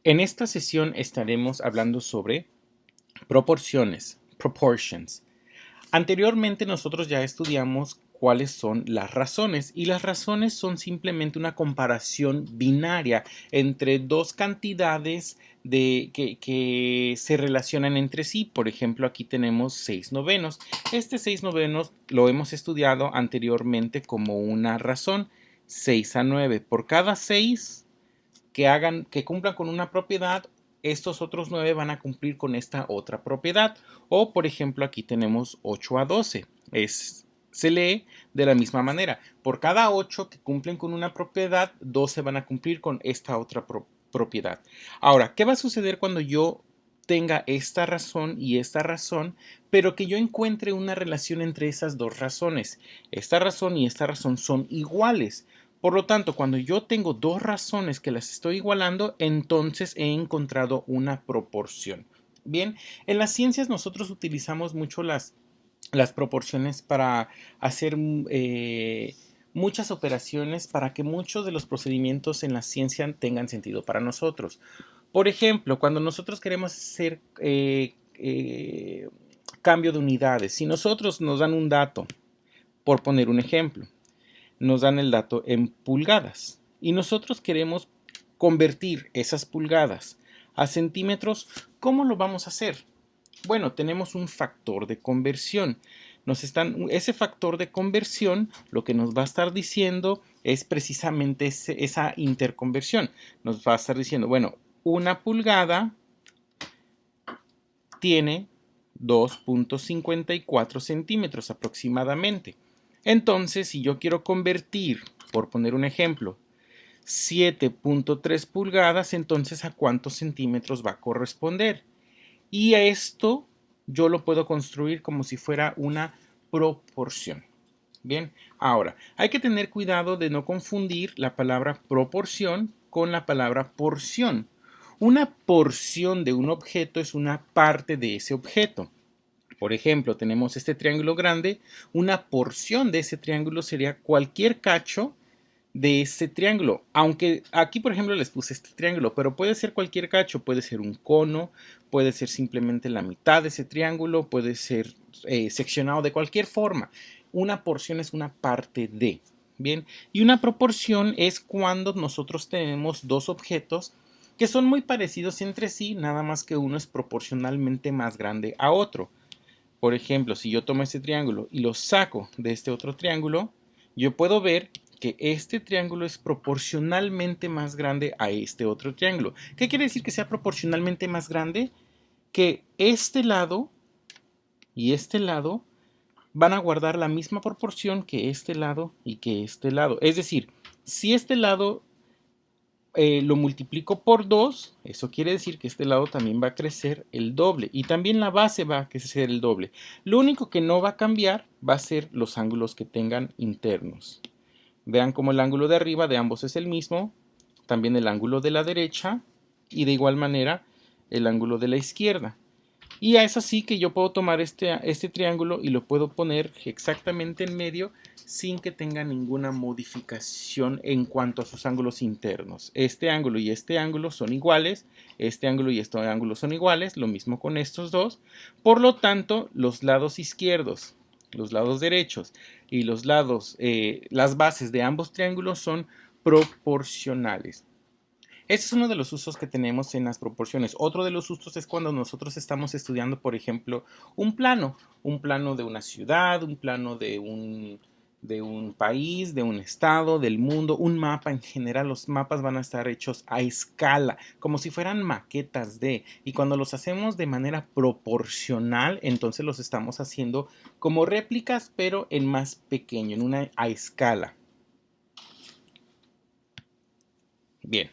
En esta sesión estaremos hablando sobre proporciones, proportions. Anteriormente nosotros ya estudiamos cuáles son las razones y las razones son simplemente una comparación binaria entre dos cantidades que se relacionan entre sí. Por ejemplo, aquí tenemos 6/9. Este 6/9 lo hemos estudiado anteriormente como una razón, 6/9. Por cada 6 que cumplan con una propiedad, estos otros 9 van a cumplir con esta otra propiedad. O, por ejemplo, aquí tenemos 8/12. Se lee de la misma manera. Por cada 8 que cumplen con una propiedad, 12 van a cumplir con esta otra propiedad. Ahora, ¿qué va a suceder cuando yo tenga esta razón y esta razón, pero que yo encuentre una relación entre esas dos razones? Esta razón y esta razón son iguales. Por lo tanto, cuando yo tengo dos razones que las estoy igualando, entonces he encontrado una proporción. Bien, en las ciencias nosotros utilizamos mucho las proporciones para hacer muchas operaciones para que muchos de los procedimientos en la ciencia tengan sentido para nosotros. Por ejemplo, cuando nosotros queremos hacer cambio de unidades, si nosotros nos dan un dato, por poner un ejemplo, nos dan el dato en pulgadas y nosotros queremos convertir esas pulgadas a centímetros. ¿Cómo lo vamos a hacer? Bueno, tenemos un factor de conversión. Ese factor de conversión lo que nos va a estar diciendo es precisamente esa interconversión. Nos va a estar diciendo, bueno, una pulgada tiene 2.54 centímetros aproximadamente. Entonces, si yo quiero convertir, por poner un ejemplo, 7.3 pulgadas, entonces ¿a cuántos centímetros va a corresponder? Y a esto yo lo puedo construir como si fuera una proporción. Bien, ahora, hay que tener cuidado de no confundir la palabra proporción con la palabra porción. Una porción de un objeto es una parte de ese objeto. Por ejemplo, tenemos este triángulo grande, una porción de ese triángulo sería cualquier cacho de ese triángulo. Aunque aquí, por ejemplo, les puse este triángulo, pero puede ser cualquier cacho, puede ser un cono, puede ser simplemente la mitad de ese triángulo, puede ser seccionado de cualquier forma. Una porción es una parte de. Bien, y una proporción es cuando nosotros tenemos dos objetos que son muy parecidos entre sí, nada más que uno es proporcionalmente más grande a otro. Por ejemplo, si yo tomo este triángulo y lo saco de este otro triángulo, yo puedo ver que este triángulo es proporcionalmente más grande a este otro triángulo. ¿Qué quiere decir que sea proporcionalmente más grande? Que este lado y este lado van a guardar la misma proporción que este lado y que este lado. Es decir, si este lado lo multiplico por 2, eso quiere decir que este lado también va a crecer el doble y también la base va a crecer el doble. Lo único que no va a cambiar va a ser los ángulos que tengan internos. Vean cómo el ángulo de arriba de ambos es el mismo, también el ángulo de la derecha y de igual manera el ángulo de la izquierda. Y es así que yo puedo tomar este triángulo y lo puedo poner exactamente en medio sin que tenga ninguna modificación en cuanto a sus ángulos internos. Este ángulo y este ángulo son iguales, este ángulo y este ángulo son iguales, lo mismo con estos dos. Por lo tanto, los lados izquierdos, los lados derechos y las bases de ambos triángulos son proporcionales. Este es uno de los usos que tenemos en las proporciones. Otro de los usos es cuando nosotros estamos estudiando, por ejemplo, un plano de una ciudad, un plano de un país, de un estado, del mundo, un mapa. En general, los mapas van a estar hechos a escala, como si fueran maquetas y cuando los hacemos de manera proporcional, entonces los estamos haciendo como réplicas, pero en más pequeño, a escala. Bien.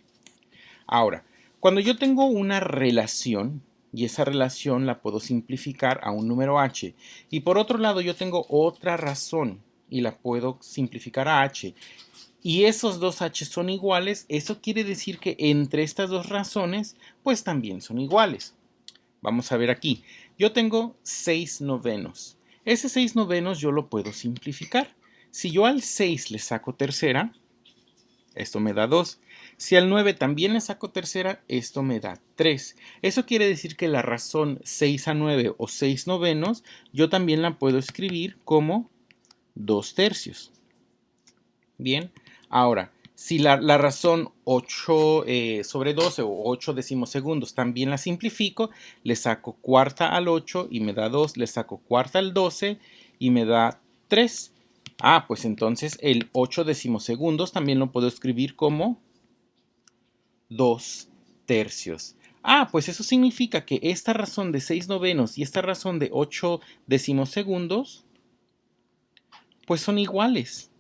Ahora, cuando yo tengo una relación y esa relación la puedo simplificar a un número h y por otro lado yo tengo otra razón y la puedo simplificar a h y esos dos h son iguales, eso quiere decir que entre estas dos razones pues también son iguales. Vamos a ver aquí, yo tengo 6/9. Ese 6/9 yo lo puedo simplificar. Si yo al 6 le saco tercera, esto me da 2. Si al 9 también le saco tercera, esto me da 3. Eso quiere decir que la razón 6 a 9 o 6 novenos, yo también la puedo escribir como 2 tercios. Bien, ahora, si la razón 8 sobre 12 o 8 decimosegundos también la simplifico, le saco cuarta al 8 y me da 2, le saco cuarta al 12 y me da 3. Pues entonces el 8 decimosegundos también lo puedo escribir como 2 tercios. Pues eso significa que esta razón de 6 novenos y esta razón de 8 decimosegundos, pues son iguales.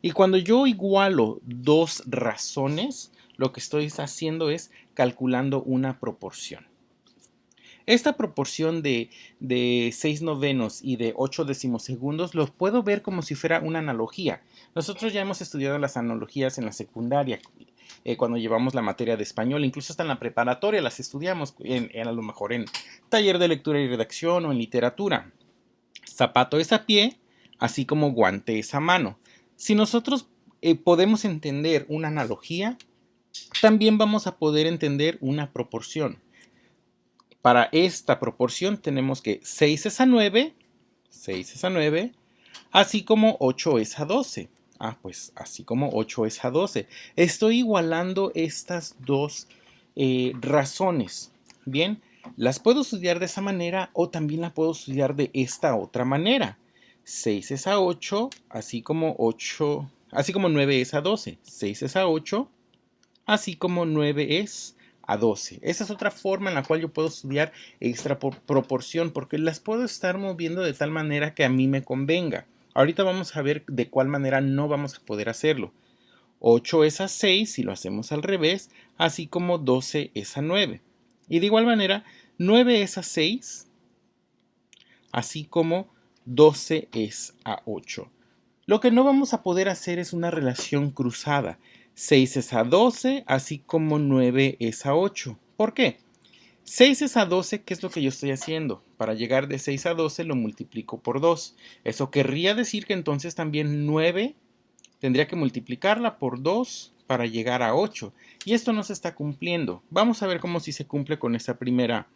Y cuando yo igualo dos razones, lo que estoy haciendo es calculando una proporción. Esta proporción de 6 novenos y de 8 decimosegundos los puedo ver como si fuera una analogía. Nosotros ya hemos estudiado las analogías en la secundaria, cuando llevamos la materia de español, incluso hasta en la preparatoria las estudiamos, a lo mejor en taller de lectura y redacción o en literatura. Zapato es a pie, así como guante es a mano. Si nosotros podemos entender una analogía, también vamos a poder entender una proporción. Para esta proporción tenemos que 6 es a 9, 6 es a 9, así como 8 es a 12. Pues así como 8 es a 12. Estoy igualando estas dos razones. Bien, las puedo estudiar de esa manera o también la puedo estudiar de esta otra manera. 6 es a 8, así como 9 es a 12. 6 es a 8, así como 9 es a 12. Esa es otra forma en la cual yo puedo estudiar esta proporción, porque las puedo estar moviendo de tal manera que a mí me convenga. Ahorita vamos a ver de cuál manera no vamos a poder hacerlo. 8 es a 6 si lo hacemos al revés, así como 12 es a 9. Y de igual manera, 9 es a 6, así como 12 es a 8. Lo que no vamos a poder hacer es una relación cruzada. 6 es a 12, así como 9 es a 8. ¿Por qué? 6 es a 12, ¿qué es lo que yo estoy haciendo? Para llegar de 6 a 12 lo multiplico por 2. Eso querría decir que entonces también 9 tendría que multiplicarla por 2 para llegar a 8. Y esto no se está cumpliendo. Vamos a ver cómo si se cumple con esa primera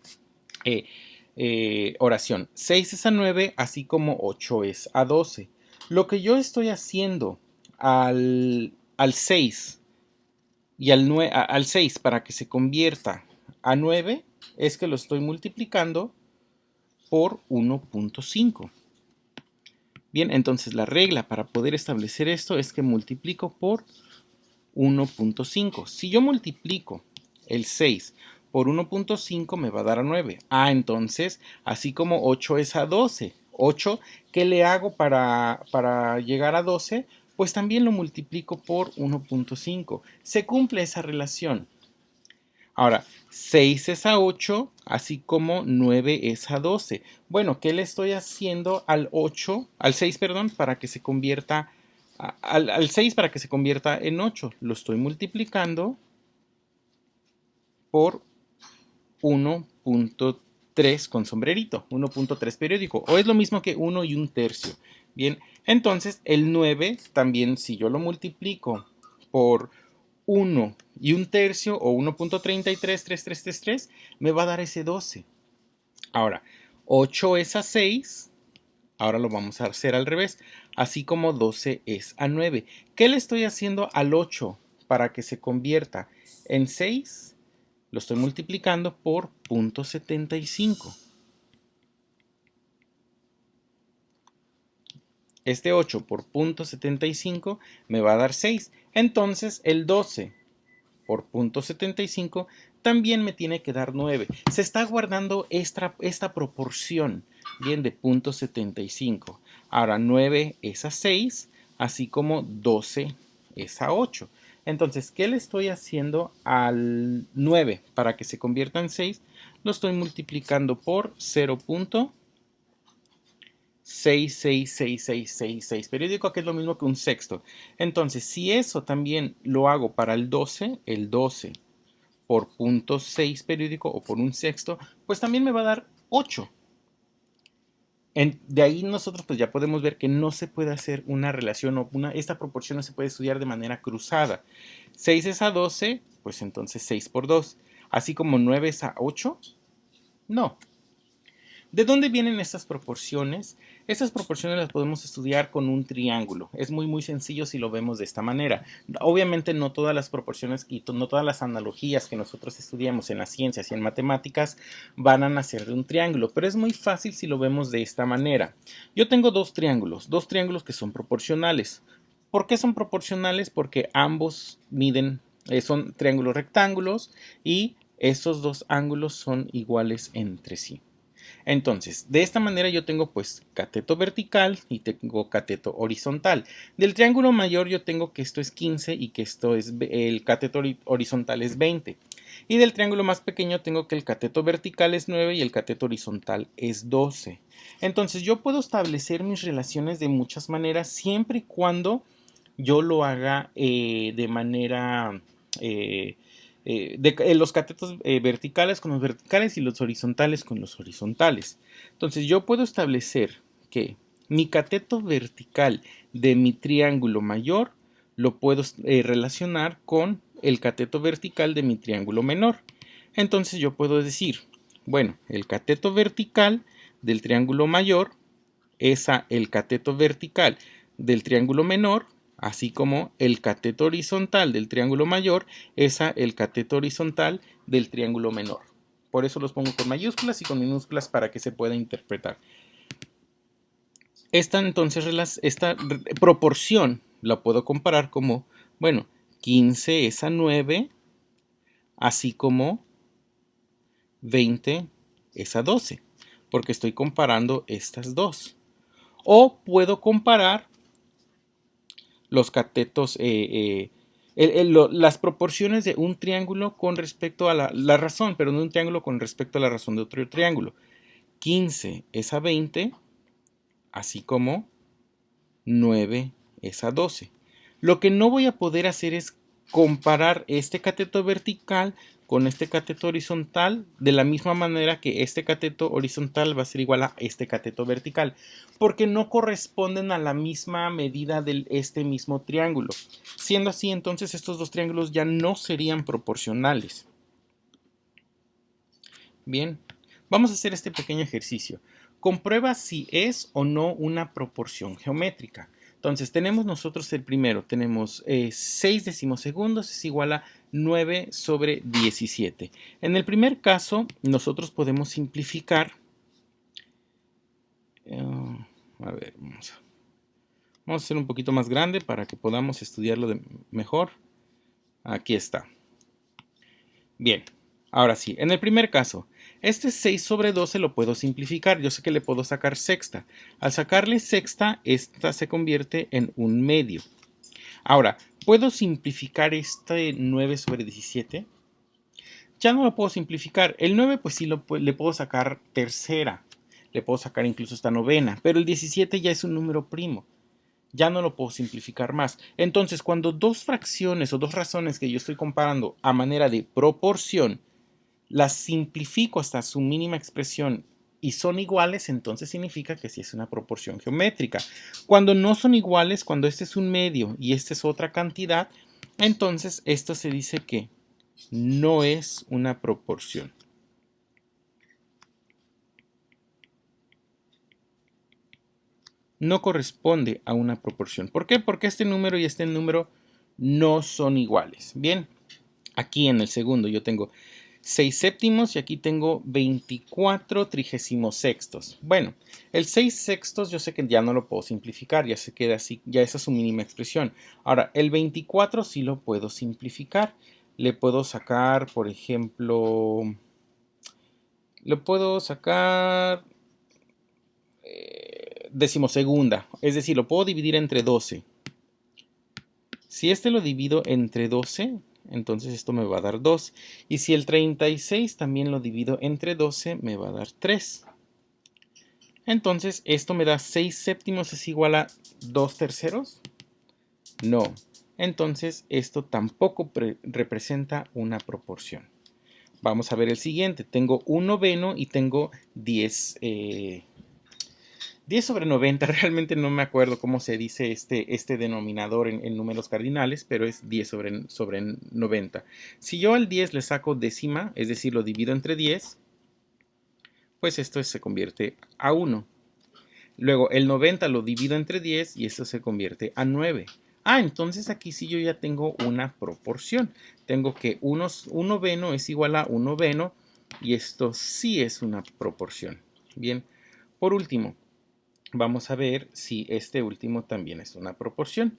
oración. 6 es a 9, así como 8 es a 12. Lo que yo estoy haciendo al 6 y al 6 para que se convierta a 9 es que lo estoy multiplicando por 1.5. Bien, entonces la regla para poder establecer esto es que multiplico por 1.5. Si yo multiplico el 6 por 1.5 me va a dar a 9. Entonces, así como 8 es a 12. 8, ¿qué le hago para llegar a 12? Pues también lo multiplico por 1.5. Se cumple esa relación. Ahora, 6 es a 8, así como 9 es a 12. Bueno, ¿qué le estoy haciendo al 6, perdón, para que se convierta al 6 para que se convierta en 8? Lo estoy multiplicando por 1.3 con sombrerito, 1.3 periódico, o es lo mismo que 1 y un tercio. Bien, entonces el 9 también, si yo lo multiplico por 1 y un tercio o 1.333333, me va a dar ese 12. Ahora, 8 es a 6, ahora lo vamos a hacer al revés, así como 12 es a 9. ¿Qué le estoy haciendo al 8 para que se convierta en 6? Lo estoy multiplicando por 0.75. Este 8 por 0.75 me va a dar 6. Entonces el 12 por 0.75 también me tiene que dar 9. Se está guardando esta proporción, bien, de 0.75. Ahora 9 es a 6, así como 12 es a 8. Entonces, ¿qué le estoy haciendo al 9 para que se convierta en 6? Lo estoy multiplicando por 0.666666 periódico, que es lo mismo que un sexto. Entonces, si eso también lo hago para el 12 por 0.6 periódico o por un sexto, pues también me va a dar 8. De ahí nosotros pues ya podemos ver que no se puede hacer una relación o esta proporción no se puede estudiar de manera cruzada. 6 es a 12, pues entonces 6 por 2. Así como 9 es a 8, no. ¿De dónde vienen estas proporciones? Estas proporciones las podemos estudiar con un triángulo. Es muy sencillo si lo vemos de esta manera. Obviamente no todas las proporciones y no todas las analogías que nosotros estudiamos en las ciencias y en matemáticas van a nacer de un triángulo, pero es muy fácil si lo vemos de esta manera. Yo tengo dos triángulos que son proporcionales. ¿Por qué son proporcionales? Porque ambos miden, son triángulos rectángulos y esos dos ángulos son iguales entre sí. Entonces, de esta manera yo tengo pues cateto vertical y tengo cateto horizontal. Del triángulo mayor yo tengo que esto es 15 y que esto es el cateto horizontal es 20. Y del triángulo más pequeño tengo que el cateto vertical es 9 y el cateto horizontal es 12. Entonces yo puedo establecer mis relaciones de muchas maneras siempre y cuando yo lo haga de manera los catetos verticales con los verticales y los horizontales con los horizontales. Entonces yo puedo establecer que mi cateto vertical de mi triángulo mayor lo puedo relacionar con el cateto vertical de mi triángulo menor. Entonces yo puedo decir, bueno, el cateto vertical del triángulo mayor es el cateto vertical del triángulo menor, así como el cateto horizontal del triángulo mayor es el cateto horizontal del triángulo menor. Por eso los pongo con mayúsculas y con minúsculas para que se pueda interpretar. Esta proporción la puedo comparar como, bueno, 15 es a 9, así como 20 es a 12, porque estoy comparando estas dos. O puedo comparar los catetos, las proporciones de un triángulo con respecto a la razón, pero no un triángulo con respecto a la razón de otro triángulo. 15 es a 20, así como 9 es a 12. Lo que no voy a poder hacer es comparar este cateto vertical con este cateto horizontal de la misma manera que este cateto horizontal va a ser igual a este cateto vertical, porque no corresponden a la misma medida de este mismo triángulo. Siendo así, entonces estos dos triángulos ya no serían proporcionales. Bien, vamos a hacer este pequeño ejercicio. Comprueba si es o no una proporción geométrica. Entonces tenemos nosotros el primero, tenemos 6 decimosegundos es igual a 9 sobre 17. En el primer caso nosotros podemos simplificar. A ver, vamos a hacer un poquito más grande para que podamos estudiarlo mejor. Aquí está. Bien, ahora sí, en el primer caso, este 6 sobre 12 lo puedo simplificar. Yo sé que le puedo sacar sexta. Al sacarle sexta, esta se convierte en un medio. Ahora, ¿puedo simplificar este 9 sobre 17? Ya no lo puedo simplificar. El 9 pues sí le puedo sacar tercera. Le puedo sacar incluso esta novena. Pero el 17 ya es un número primo. Ya no lo puedo simplificar más. Entonces, cuando dos fracciones o dos razones que yo estoy comparando a manera de proporción las simplifico hasta su mínima expresión y son iguales, entonces significa que sí es una proporción geométrica. Cuando no son iguales, cuando este es un medio y este es otra cantidad, entonces esto se dice que no es una proporción. No corresponde a una proporción. ¿Por qué? Porque este número y este número no son iguales. Bien, aquí en el segundo yo tengo 6 séptimos y aquí tengo 24 36. Bueno, el 6 sextos yo sé que ya no lo puedo simplificar, ya se queda así, ya esa es su mínima expresión. Ahora, el 24 sí lo puedo simplificar. Le puedo sacar, por ejemplo, le puedo sacar decimosegunda, es decir, lo puedo dividir entre 12. Si este lo divido entre 12, entonces esto me va a dar 2. Y si el 36 también lo divido entre 12, me va a dar 3. Entonces, ¿esto me da 6 séptimos es igual a 2 terceros? No. Entonces, esto tampoco representa una proporción. Vamos a ver el siguiente. Tengo un noveno y tengo 10 10 sobre 90, realmente no me acuerdo cómo se dice este denominador en números cardinales, pero es 10 sobre 90. Si yo al 10 le saco décima, es decir, lo divido entre 10, pues esto se convierte a 1. Luego el 90 lo divido entre 10 y esto se convierte a 9. Entonces aquí sí yo ya tengo una proporción. Tengo que 1 noveno es igual a 1 noveno y esto sí es una proporción. Bien, por último, vamos a ver si este último también es una proporción.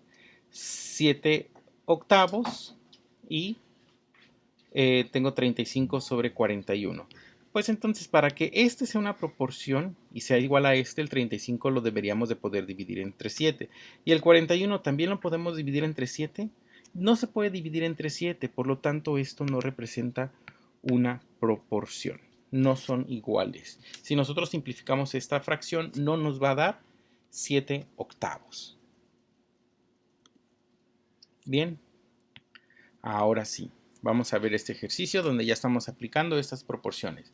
7 octavos y tengo 35 sobre 41. Pues entonces, para que este sea una proporción y sea igual a este, el 35 lo deberíamos de poder dividir entre 7. ¿Y el 41 también lo podemos dividir entre 7? No se puede dividir entre 7, por lo tanto esto no representa una proporción. No son iguales. Si nosotros simplificamos esta fracción, no nos va a dar 7 octavos. Bien, ahora sí. Vamos a ver este ejercicio donde ya estamos aplicando estas proporciones.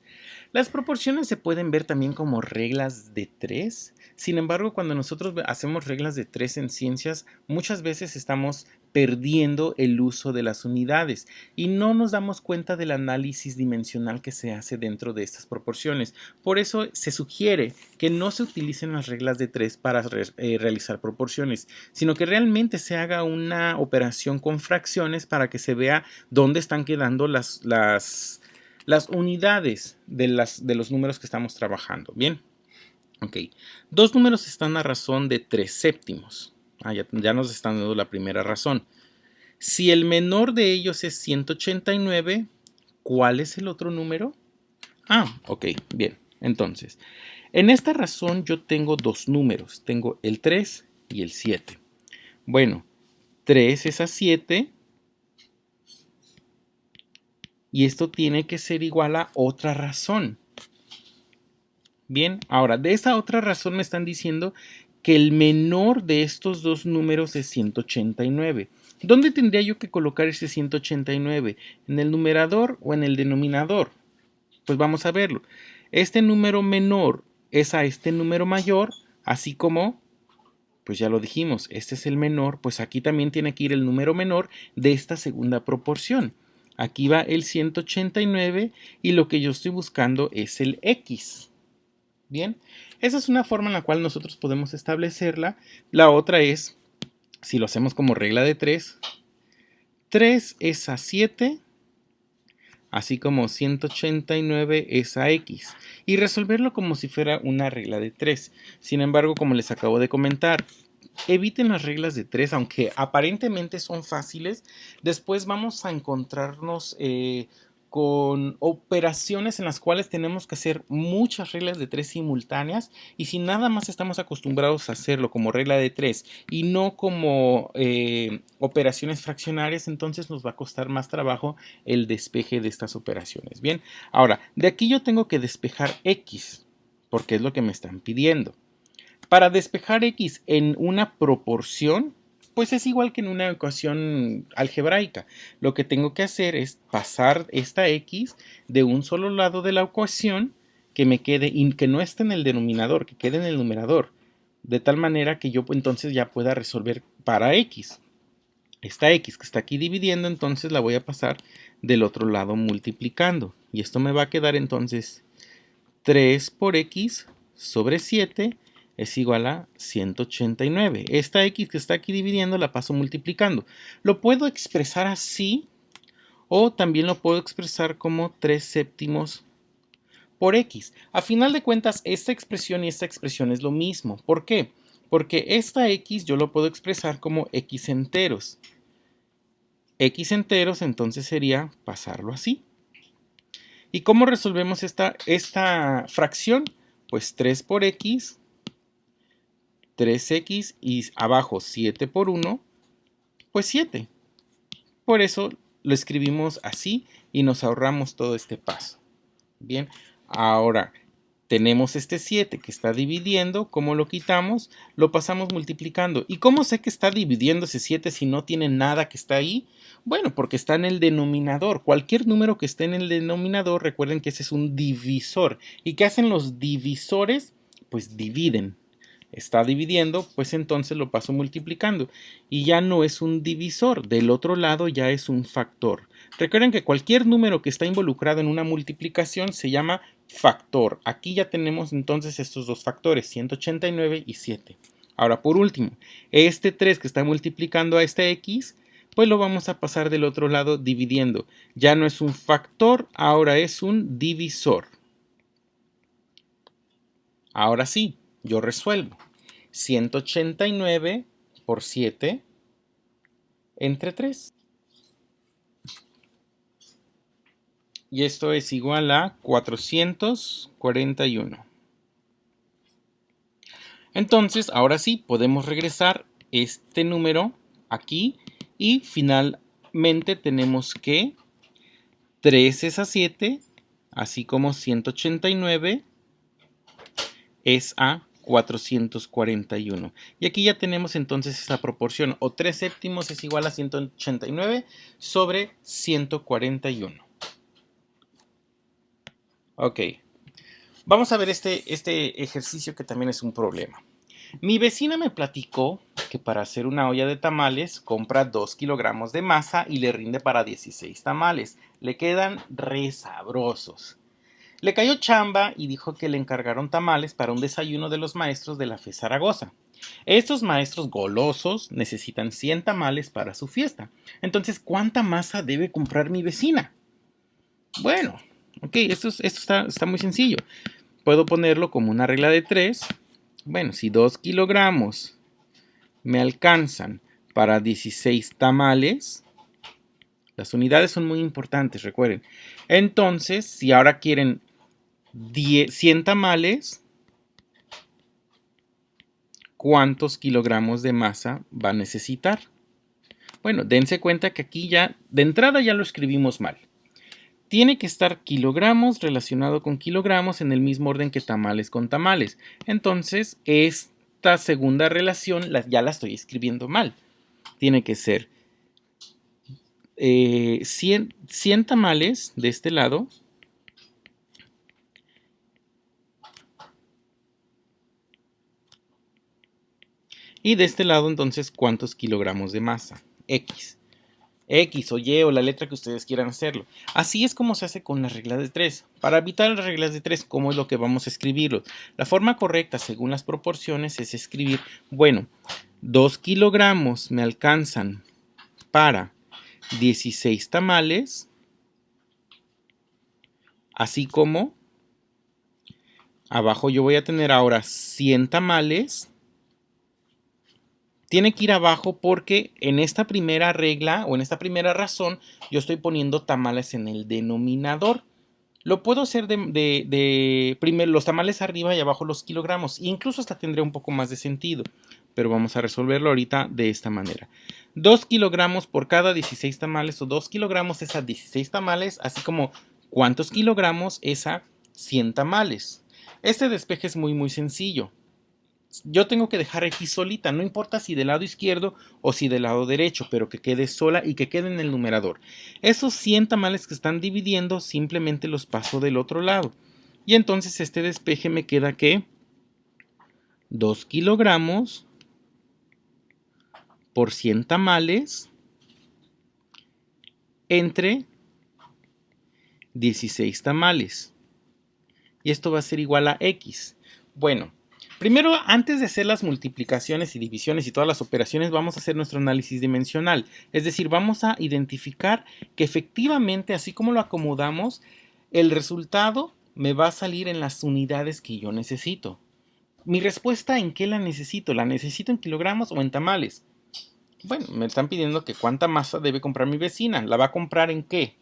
Las proporciones se pueden ver también como reglas de 3. Sin embargo, cuando nosotros hacemos reglas de 3 en ciencias, muchas veces estamos perdiendo el uso de las unidades y no nos damos cuenta del análisis dimensional que se hace dentro de estas proporciones. Por eso se sugiere que no se utilicen las reglas de 3 para realizar proporciones, sino que realmente se haga una operación con fracciones para que se vea dónde están quedando las unidades de los números que estamos trabajando. Bien, ok. Dos números están a razón de 3 séptimos. Ya nos están dando la primera razón. Si el menor de ellos es 189, ¿cuál es el otro número? Ok, bien. Entonces, en esta razón yo tengo dos números. Tengo el 3 y el 7. Bueno, 3 es a 7. Y esto tiene que ser igual a otra razón. Bien, ahora, de esa otra razón me están diciendo que el menor de estos dos números es 189. ¿Dónde tendría yo que colocar ese 189? ¿En el numerador o en el denominador? Pues vamos a verlo. Este número menor es a este número mayor, así como, pues ya lo dijimos, este es el menor, pues aquí también tiene que ir el número menor de esta segunda proporción. Aquí va el 189 y lo que yo estoy buscando es el X. Bien, esa es una forma en la cual nosotros podemos establecerla. La otra es, si lo hacemos como regla de 3, 3 es a 7, así como 189 es a X. Y resolverlo como si fuera una regla de 3. Sin embargo, como les acabo de comentar, eviten las reglas de 3, aunque aparentemente son fáciles. Después vamos a encontrarnos con operaciones en las cuales tenemos que hacer muchas reglas de 3 simultáneas, y si nada más estamos acostumbrados a hacerlo como regla de 3 y no como operaciones fraccionarias, entonces nos va a costar más trabajo el despeje de estas operaciones. Bien, ahora, de aquí yo tengo que despejar X, porque es lo que me están pidiendo. Para despejar X en una proporción, pues es igual que en una ecuación algebraica. Lo que tengo que hacer es pasar esta X de un solo lado de la ecuación que me quede, y que no esté en el denominador, que quede en el numerador, de tal manera que yo entonces ya pueda resolver para X. Esta X que está aquí dividiendo, entonces la voy a pasar del otro lado multiplicando. Y esto me va a quedar entonces 3 por X sobre 7 es igual a 189. Esta X que está aquí dividiendo la paso multiplicando. Lo puedo expresar así o también lo puedo expresar como 3 séptimos por X. A final de cuentas, esta expresión y esta expresión es lo mismo. ¿Por qué? Porque esta X yo lo puedo expresar como X enteros. X enteros entonces sería pasarlo así. ¿Y cómo resolvemos esta fracción? Pues 3 por X, 3X y abajo 7 por 1, pues 7. Por eso lo escribimos así y nos ahorramos todo este paso. Bien, ahora tenemos este 7 que está dividiendo. ¿Cómo lo quitamos? Lo pasamos multiplicando. ¿Y cómo sé que está dividiendo ese 7 si no tiene nada que está ahí? Bueno, porque está en el denominador. Cualquier número que esté en el denominador, recuerden que ese es un divisor. ¿Y qué hacen los divisores? Pues dividen. está dividiendo, pues entonces lo paso multiplicando. Y ya no es un divisor, del otro lado ya es un factor. Recuerden que cualquier número que está involucrado en una multiplicación se llama factor. Aquí ya tenemos entonces estos dos factores, 189 y 7. Ahora, por último, este 3 que está multiplicando a este x, pues lo vamos a pasar del otro lado dividiendo. Ya no es un factor, ahora es un divisor. Ahora sí, yo resuelvo. 189 por 7 entre 3. Y esto es igual a 441. Entonces, ahora sí, podemos regresar este número aquí y finalmente tenemos que 3 es a 7, así como 189 es a 441. Y aquí ya tenemos entonces esa proporción, o 3 séptimos es igual a 189 sobre 141. Ok, vamos a ver este ejercicio que también es un problema. Mi vecina me platicó que para hacer una olla de tamales compra 2 kilogramos de masa y le rinde para 16 tamales. Le quedan re sabrosos. Le cayó chamba y dijo que le encargaron tamales para un desayuno de los maestros de la FE Zaragoza. Estos maestros golosos necesitan 100 tamales para su fiesta. Entonces, ¿cuánta masa debe comprar mi vecina? Bueno, ok, esto está muy sencillo. Puedo ponerlo como una regla de 3. Bueno, si 2 kilogramos me alcanzan para 16 tamales, las unidades son muy importantes, recuerden. Entonces, si ahora quieren 100 tamales, ¿cuántos kilogramos de masa va a necesitar? Bueno, dense cuenta que aquí ya, de entrada ya lo escribimos mal. Tiene que estar kilogramos relacionado con kilogramos en el mismo orden que tamales con tamales. Entonces, esta segunda relación ya la estoy escribiendo mal. Tiene que ser 100 tamales de este lado. Y de este lado, entonces, ¿cuántos kilogramos de masa? X o Y o la letra que ustedes quieran hacerlo. Así es como se hace con las reglas de 3. Para evitar las reglas de 3, ¿cómo es lo que vamos a escribirlo? La forma correcta, según las proporciones, es escribir, bueno, 2 kilogramos me alcanzan para 16 tamales, así como abajo yo voy a tener ahora 100 tamales. Tiene que ir abajo porque en esta primera regla o en esta primera razón yo estoy poniendo tamales en el denominador. Lo puedo hacer primero los tamales arriba y abajo los kilogramos. Incluso hasta tendría un poco más de sentido. Pero vamos a resolverlo ahorita de esta manera. 2 kilogramos por cada 16 tamales o 2 kilogramos es a 16 tamales, así como cuántos kilogramos es a 100 tamales. Este despeje es muy sencillo. Yo tengo que dejar X solita, no importa si del lado izquierdo o si del lado derecho, pero que quede sola y que quede en el numerador. Esos 100 tamales que están dividiendo simplemente los paso del otro lado. Y entonces este despeje me queda que 2 kilogramos por 100 tamales entre 16 tamales. Y esto va a ser igual a X. Bueno, primero, antes de hacer las multiplicaciones y divisiones y todas las operaciones, vamos a hacer nuestro análisis dimensional. Es decir, vamos a identificar que efectivamente, así como lo acomodamos, el resultado me va a salir en las unidades que yo necesito. Mi respuesta, ¿en qué la necesito? ¿La necesito en kilogramos o en tamales? Bueno, me están pidiendo que cuánta masa debe comprar mi vecina. ¿La va a comprar en qué?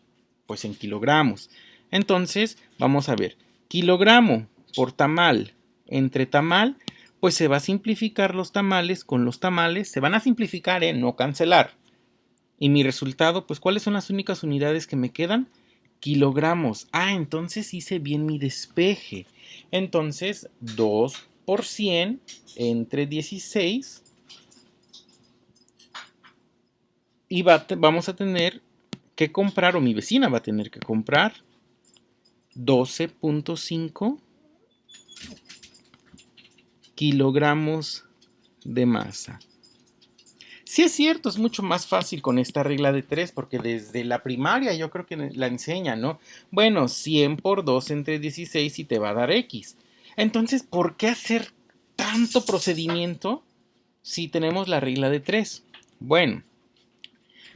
Pues en kilogramos. Entonces, vamos a ver. Kilogramo por tamal entre tamal, pues se va a simplificar los tamales con los tamales. Se van a simplificar, no cancelar. Y mi resultado, pues, ¿cuáles son las únicas unidades que me quedan? Kilogramos. Ah, entonces hice bien mi despeje. Entonces, 2 por 100 entre 16. Y vamos a tener que comprar, o mi vecina va a tener que comprar 12.5 kilogramos de masa. Sí es cierto, es mucho más fácil con esta regla de 3 porque desde la primaria yo creo que la enseñan, ¿no? Bueno, 100 por 2 entre 16 y te va a dar X. Entonces, ¿por qué hacer tanto procedimiento si tenemos la regla de 3? Bueno,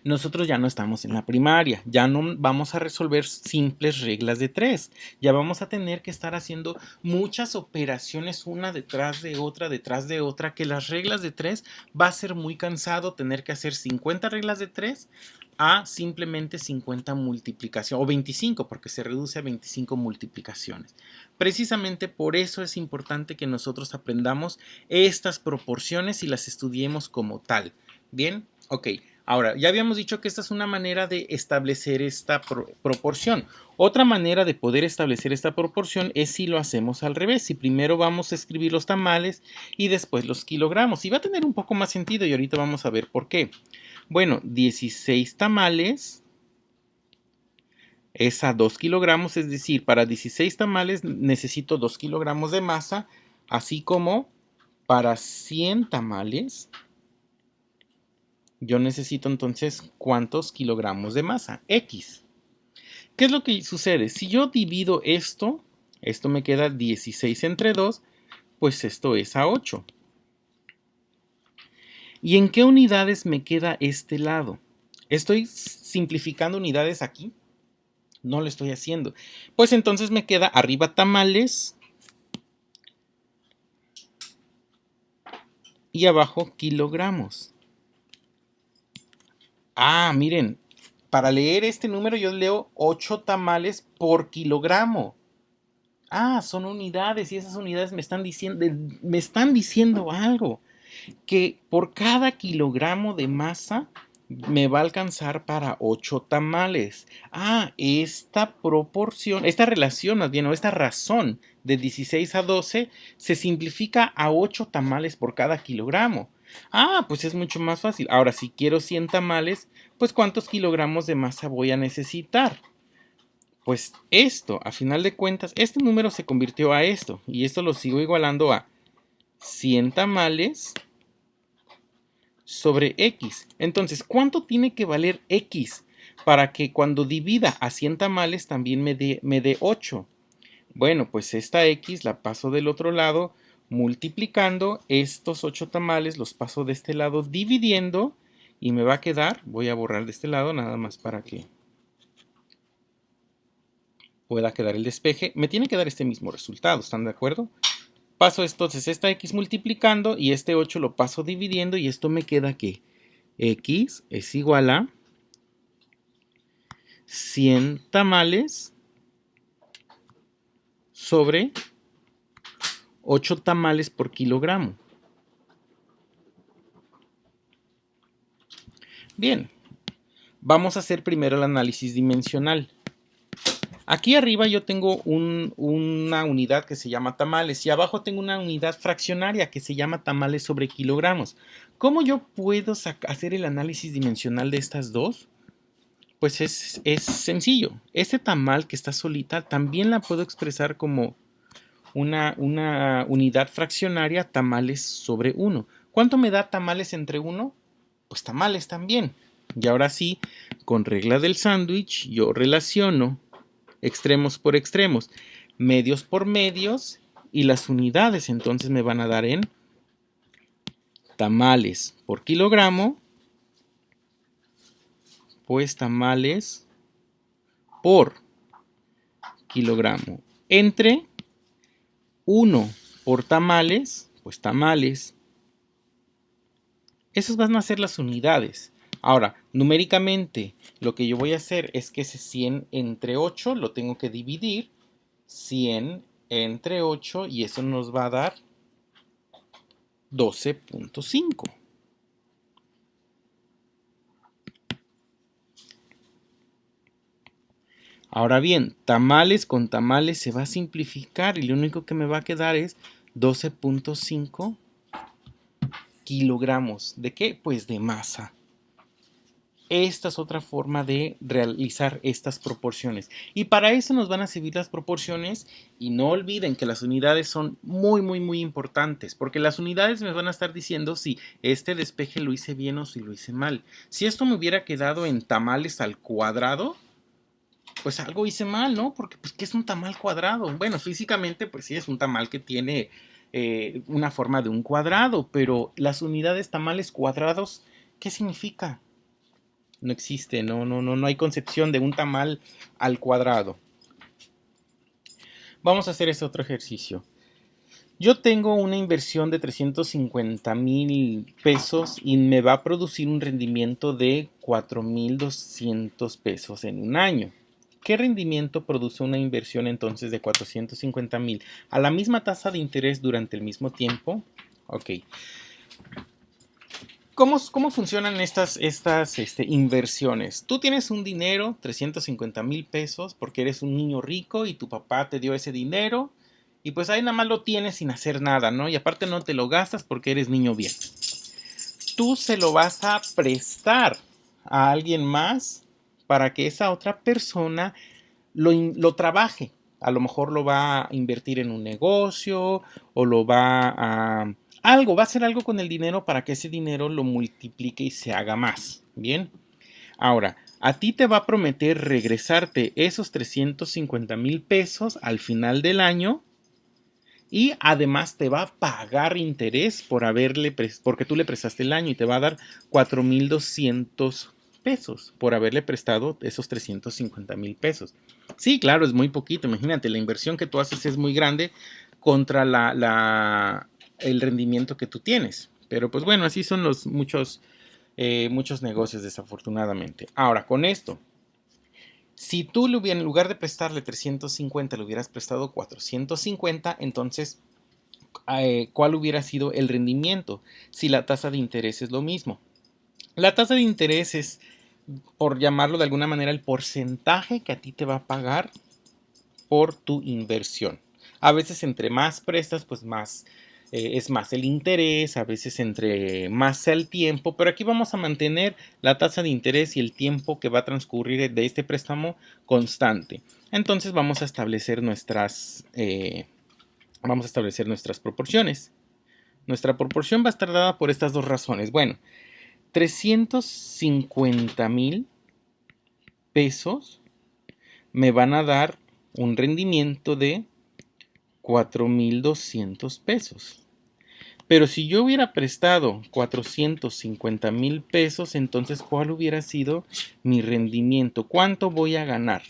nosotros ya no estamos en la primaria, ya no vamos a resolver simples reglas de 3, ya vamos a tener que estar haciendo muchas operaciones una detrás de otra, que las reglas de 3 va a ser muy cansado tener que hacer 50 reglas de 3 a simplemente 50 multiplicaciones, o 25, porque se reduce a 25 multiplicaciones. Precisamente por eso es importante que nosotros aprendamos estas proporciones y las estudiemos como tal. Bien, ok. Ahora, ya habíamos dicho que esta es una manera de establecer esta proporción. Otra manera de poder establecer esta proporción es si lo hacemos al revés. Si primero vamos a escribir los tamales y después los kilogramos. Y va a tener un poco más sentido y ahorita vamos a ver por qué. Bueno, 16 tamales es a 2 kilogramos, es decir, para 16 tamales necesito 2 kilogramos de masa, así como para 100 tamales yo necesito entonces cuántos kilogramos de masa, X. ¿Qué es lo que sucede? Si yo divido esto me queda 16 entre 2, pues esto es a 8. ¿Y en qué unidades me queda este lado? ¿Estoy simplificando unidades aquí? No lo estoy haciendo. Pues entonces me queda arriba tamales y abajo kilogramos. Ah, miren, para leer este número yo leo 8 tamales por kilogramo. Ah, son unidades y esas unidades me están diciendo algo. Que por cada kilogramo de masa me va a alcanzar para 8 tamales. Ah, esta proporción, esta relación más bien, o esta razón de 16 a 12 se simplifica a 8 tamales por cada kilogramo. Ah, pues es mucho más fácil. Ahora, si quiero 100 tamales, pues ¿cuántos kilogramos de masa voy a necesitar? Pues esto, a final de cuentas, este número se convirtió a esto, y esto lo sigo igualando a 100 tamales sobre X. Entonces, ¿cuánto tiene que valer X para que cuando divida a 100 tamales también me dé 8? Bueno, pues esta X la paso del otro lado multiplicando, estos 8 tamales los paso de este lado dividiendo y me va a quedar, voy a borrar de este lado nada más para que pueda quedar el despeje, me tiene que dar este mismo resultado, ¿están de acuerdo? Paso entonces esta X multiplicando y este 8 lo paso dividiendo y esto me queda que X es igual a 100 tamales sobre 8 tamales por kilogramo. Bien, vamos a hacer primero el análisis dimensional. Aquí arriba yo tengo una unidad que se llama tamales y abajo tengo una unidad fraccionaria que se llama tamales sobre kilogramos. ¿Cómo yo puedo hacer el análisis dimensional de estas dos? Pues es sencillo. Este tamal que está solita también la puedo expresar como una unidad fraccionaria tamales sobre 1. ¿Cuánto me da tamales entre 1? Pues tamales también. Y ahora sí, con regla del sándwich, yo relaciono extremos por extremos, medios por medios y las unidades entonces me van a dar en tamales por kilogramo, pues tamales por kilogramo entre 1 por tamales, pues tamales. Esas van a ser las unidades. Ahora, numéricamente, lo que yo voy a hacer es que ese 100 entre 8 lo tengo que dividir. 100 entre 8 y eso nos va a dar 12.5. Ahora bien, tamales con tamales se va a simplificar y lo único que me va a quedar es 12.5 kilogramos. ¿De qué? Pues de masa. esta es otra forma de realizar estas proporciones. Y para eso nos van a servir las proporciones. Y no olviden que las unidades son muy importantes. Porque las unidades me van a estar diciendo si este despeje lo hice bien o si lo hice mal. Si esto me hubiera quedado en tamales al cuadrado, pues algo hice mal, ¿no? Porque pues ¿qué es un tamal cuadrado? Bueno, físicamente pues sí es un tamal que tiene una forma de un cuadrado. Pero las unidades tamales cuadrados, ¿qué significa? No existe, no hay concepción de un tamal al cuadrado. Vamos a hacer este otro ejercicio. Yo tengo una inversión de 350,000 pesos y me va a producir un rendimiento de 4,200 pesos en un año. ¿Qué rendimiento produce una inversión entonces de 450,000 a la misma tasa de interés durante el mismo tiempo? Ok. ¿Cómo funcionan estas inversiones? Tú tienes un dinero, 350,000 pesos, porque eres un niño rico y tu papá te dio ese dinero y pues ahí nada más lo tienes sin hacer nada, ¿no? Y aparte no te lo gastas porque eres niño bien. Tú se lo vas a prestar a alguien más para que esa otra persona lo trabaje. A lo mejor lo va a invertir en un negocio o lo va a va a hacer algo con el dinero para que ese dinero lo multiplique y se haga más. Bien. Ahora, a ti te va a prometer regresarte esos 350,000 pesos al final del año y además te va a pagar interés porque tú le prestaste el año y te va a dar 4,200 pesos por haberle prestado esos 350,000 pesos. Sí, claro, es muy poquito. Imagínate, la inversión que tú haces es muy grande contra el rendimiento que tú tienes. Pero pues bueno, así son los muchos negocios, desafortunadamente. Ahora, con esto, si tú en lugar de prestarle 350, le hubieras prestado 450, entonces, ¿cuál hubiera sido el rendimiento si la tasa de interés es lo mismo? La tasa de interés es, por llamarlo de alguna manera, el porcentaje que a ti te va a pagar por tu inversión. A veces entre más prestas, pues más es más el interés, a veces entre más sea el tiempo, pero aquí vamos a mantener la tasa de interés y el tiempo que va a transcurrir de este préstamo constante. Entonces vamos a establecer nuestras proporciones. Nuestra proporción va a estar dada por estas dos razones. Bueno, 350,000 pesos me van a dar un rendimiento de 4,200 pesos. Pero si yo hubiera prestado 450,000 pesos, entonces ¿cuál hubiera sido mi rendimiento? ¿Cuánto voy a ganar?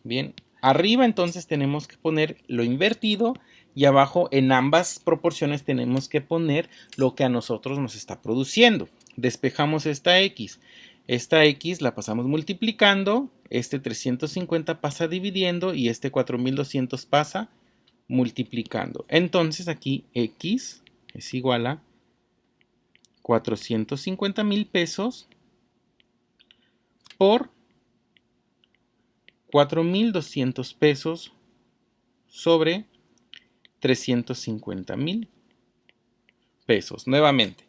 Bien, arriba entonces tenemos que poner lo invertido y abajo en ambas proporciones tenemos que poner lo que a nosotros nos está produciendo. Despejamos esta X. Esta X la pasamos multiplicando, este 350 pasa dividiendo y este 4,200 pasa multiplicando. Entonces aquí X es igual a 450,000 pesos por 4,200 pesos sobre 350,000 pesos. Nuevamente,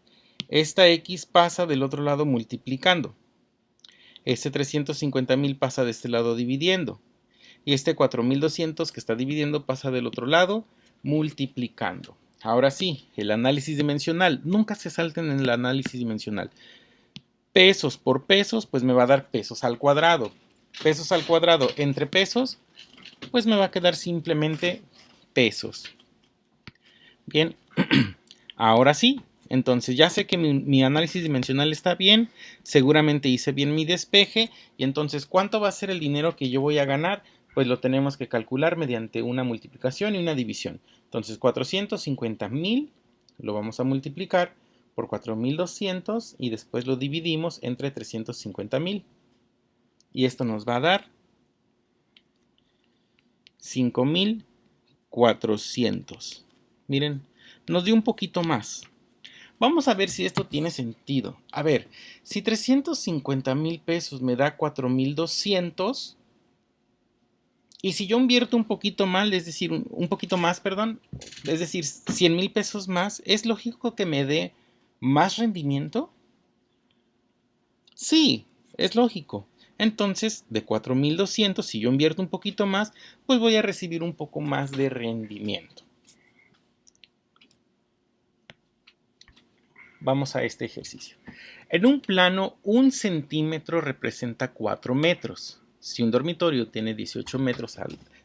esta X pasa del otro lado multiplicando. Este 350,000 pasa de este lado dividiendo. Y este 4,200 que está dividiendo pasa del otro lado multiplicando. Ahora sí, el análisis dimensional. Nunca se salten en el análisis dimensional. Pesos por pesos, pues me va a dar pesos al cuadrado. Pesos al cuadrado entre pesos, pues me va a quedar simplemente pesos. Bien, ahora sí. Entonces ya sé que mi análisis dimensional está bien, seguramente hice bien mi despeje y entonces ¿cuánto va a ser el dinero que yo voy a ganar? Pues lo tenemos que calcular mediante una multiplicación y una división. Entonces 450,000 lo vamos a multiplicar por 4,200 y después lo dividimos entre 350,000. Y esto nos va a dar 5,400. Miren, nos dio un poquito más. Vamos a ver si esto tiene sentido. A ver, si 350,000 pesos me da 4,200 y si yo invierto un poquito más, es decir, un poquito más, perdón, es decir, 100,000 pesos más, ¿es lógico que me dé más rendimiento? Sí, es lógico. Entonces, de 4.200, si yo invierto un poquito más, pues voy a recibir un poco más de rendimiento. Vamos a este ejercicio. En un plano, 1 centímetro representa 4 metros. Si un dormitorio tiene 18 metros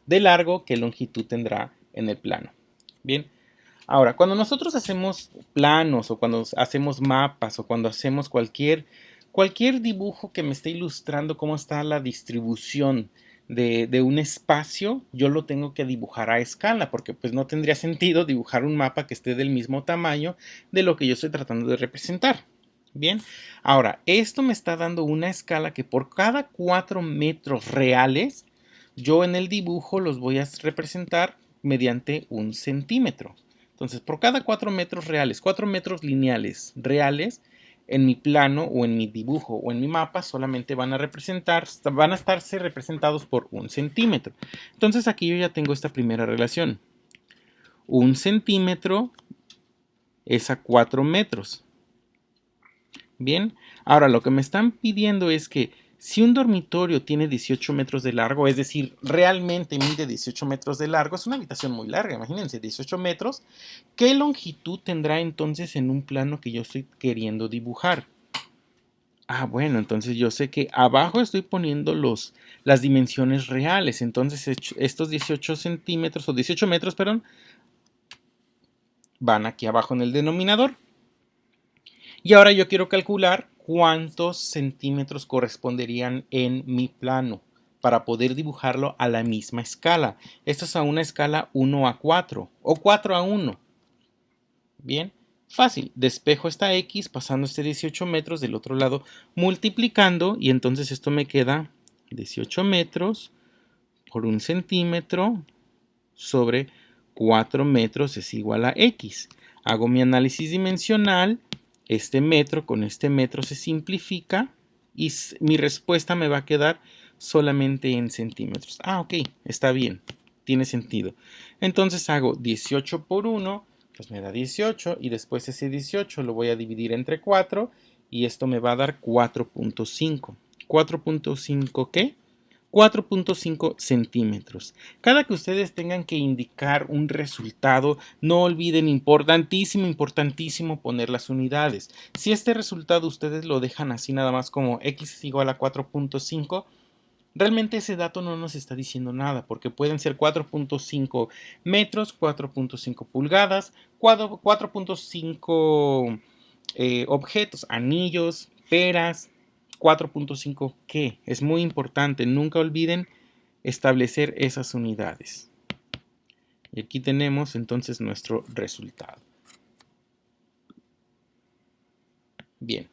de largo, ¿qué longitud tendrá en el plano? Bien. Ahora, cuando nosotros hacemos planos o cuando hacemos mapas o cuando hacemos cualquier dibujo que me esté ilustrando cómo está la distribución de un espacio, yo lo tengo que dibujar a escala, porque pues no tendría sentido dibujar un mapa que esté del mismo tamaño de lo que yo estoy tratando de representar. Bien, ahora, esto me está dando una escala que por cada 4 metros reales, yo en el dibujo los voy a representar mediante 1 centímetro. Entonces, por cada 4 metros reales, 4 metros lineales reales, en mi plano o en mi dibujo o en mi mapa solamente van a estarse representados por 1 centímetro. Entonces aquí yo ya tengo esta primera relación. 1 centímetro es a 4 metros. Bien, ahora lo que me están pidiendo es que si un dormitorio tiene 18 metros de largo, es decir, realmente mide 18 metros de largo, es una habitación muy larga, imagínense, 18 metros, ¿qué longitud tendrá entonces en un plano que yo estoy queriendo dibujar? Ah, bueno, entonces yo sé que abajo estoy poniendo las dimensiones reales, entonces estos 18 centímetros o 18 metros, perdón, van aquí abajo en el denominador. Y ahora yo quiero calcular cuántos centímetros corresponderían en mi plano para poder dibujarlo a la misma escala. Esto es a una escala 1:4 o 4:1. Bien, fácil. Despejo esta X pasando este 18 metros del otro lado, multiplicando, y entonces esto me queda 18 metros por 1 centímetro sobre 4 metros es igual a X. Hago mi análisis dimensional, este metro con este metro se simplifica y mi respuesta me va a quedar solamente en centímetros. Ah, ok, está bien, tiene sentido. Entonces hago 18 por 1, pues me da 18 y después ese 18 lo voy a dividir entre 4 y esto me va a dar 4.5. ¿4.5 qué? 4.5 centímetros. Cada que ustedes tengan que indicar un resultado, no olviden, importantísimo, importantísimo, poner las unidades. Si este resultado ustedes lo dejan así nada más como x es igual a 4.5, realmente ese dato no nos está diciendo nada, porque pueden ser 4.5 metros, 4.5 pulgadas, 4.5 objetos, anillos, peras. 4.5 ¿qué? Es muy importante, nunca olviden establecer esas unidades. Y aquí tenemos entonces nuestro resultado. Bien.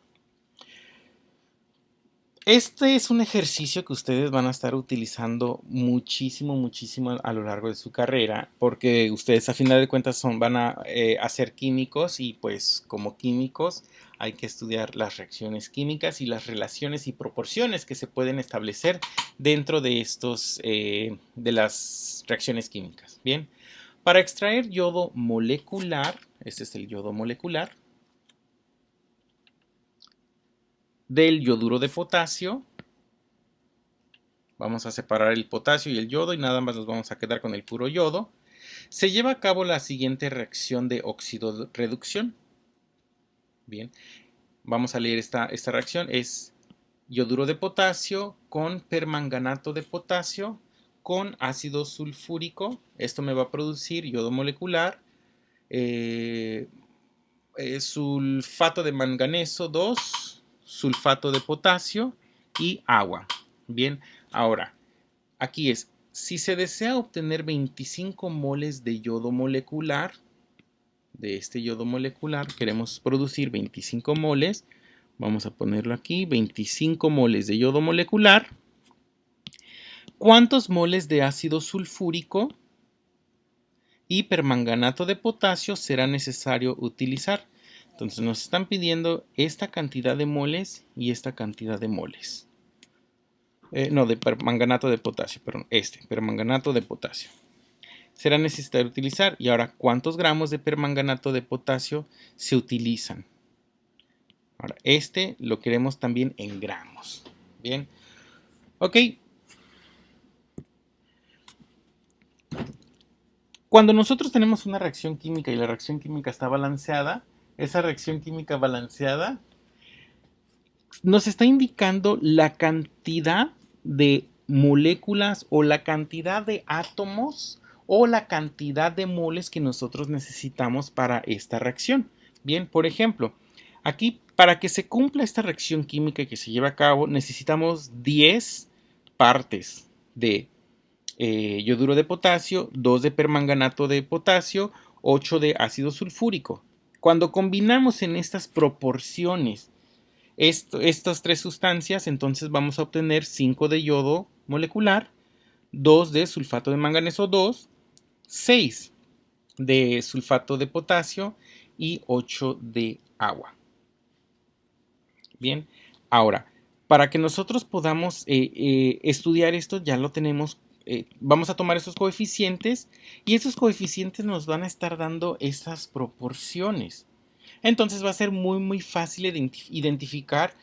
Este es un ejercicio que ustedes van a estar utilizando muchísimo, muchísimo a lo largo de su carrera, porque ustedes a final de cuentas van a hacer químicos y pues como químicos hay que estudiar las reacciones químicas y las relaciones y proporciones que se pueden establecer dentro de de las reacciones químicas. Bien, para extraer yodo molecular, este es el yodo molecular, del yoduro de potasio. Vamos a separar el potasio y el yodo y nada más nos vamos a quedar con el puro yodo. Se lleva a cabo la siguiente reacción de óxido-reducción. Bien, vamos a leer esta reacción. Es yoduro de potasio con permanganato de potasio con ácido sulfúrico. Esto me va a producir yodo molecular, sulfato de manganeso 2, sulfato de potasio y agua. Bien, ahora, aquí es, si se desea obtener 25 moles de yodo molecular, de este yodo molecular, queremos producir 25 moles, vamos a ponerlo aquí, 25 moles de yodo molecular. ¿Cuántos moles de ácido sulfúrico y permanganato de potasio será necesario utilizar? Entonces nos están pidiendo esta cantidad de moles y esta cantidad de moles. No, de permanganato de potasio, perdón, permanganato de potasio. Será necesario utilizar. Y ahora, ¿cuántos gramos de permanganato de potasio se utilizan? Ahora, este lo queremos también en gramos. Bien. Ok. Cuando nosotros tenemos una reacción química y la reacción química está balanceada, esa reacción química balanceada nos está indicando la cantidad de moléculas o la cantidad de átomos o la cantidad de moles que nosotros necesitamos para esta reacción. Bien, por ejemplo, aquí para que se cumpla esta reacción química que se lleva a cabo necesitamos 10 partes de yoduro de potasio, 2 de permanganato de potasio, 8 de ácido sulfúrico. Cuando combinamos en estas proporciones estas tres sustancias, entonces vamos a obtener 5 de yodo molecular, 2 de sulfato de manganeso 2, 6 de sulfato de potasio y 8 de agua. Bien, ahora, para que nosotros podamos estudiar esto, ya lo tenemos. Vamos a tomar esos coeficientes y esos coeficientes nos van a estar dando esas proporciones. Entonces va a ser muy fácil identificar.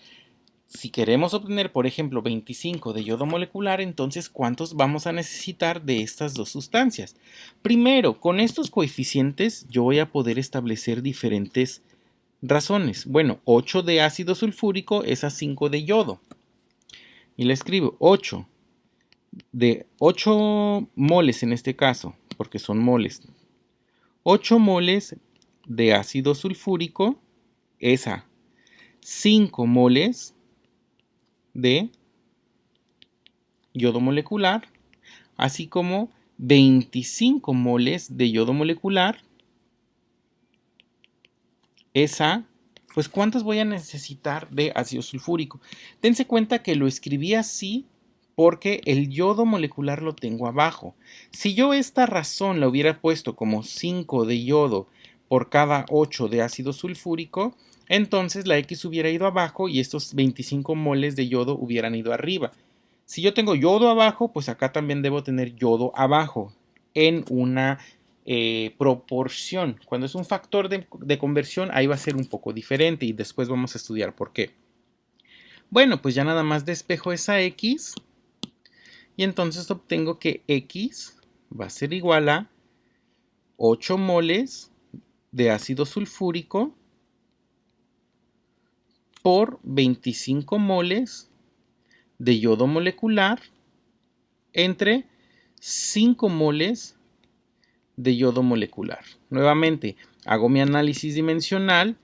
Si queremos obtener, por ejemplo, 25 de yodo molecular, entonces ¿cuántos vamos a necesitar de estas dos sustancias? Primero, con estos coeficientes yo voy a poder establecer diferentes razones. Bueno, 8 de ácido sulfúrico es a 5 de yodo. Y le escribo 8 de 8 moles en este caso, porque son moles. 8 moles de ácido sulfúrico es a 5 moles de yodo molecular, así como 25 moles de yodo molecular es a, pues ¿cuántos voy a necesitar de ácido sulfúrico? Dense cuenta que lo escribí así porque el yodo molecular lo tengo abajo. Si yo esta razón la hubiera puesto como 5 de yodo por cada 8 de ácido sulfúrico, entonces la X hubiera ido abajo y estos 25 moles de yodo hubieran ido arriba. Si yo tengo yodo abajo, pues acá también debo tener yodo abajo en una proporción. Cuando es un factor de conversión, ahí va a ser un poco diferente y después vamos a estudiar por qué. Bueno, pues ya nada más despejo esa X y entonces obtengo que X va a ser igual a 8 moles de ácido sulfúrico por 25 moles de yodo molecular entre 5 moles de yodo molecular. Nuevamente, hago mi análisis dimensional.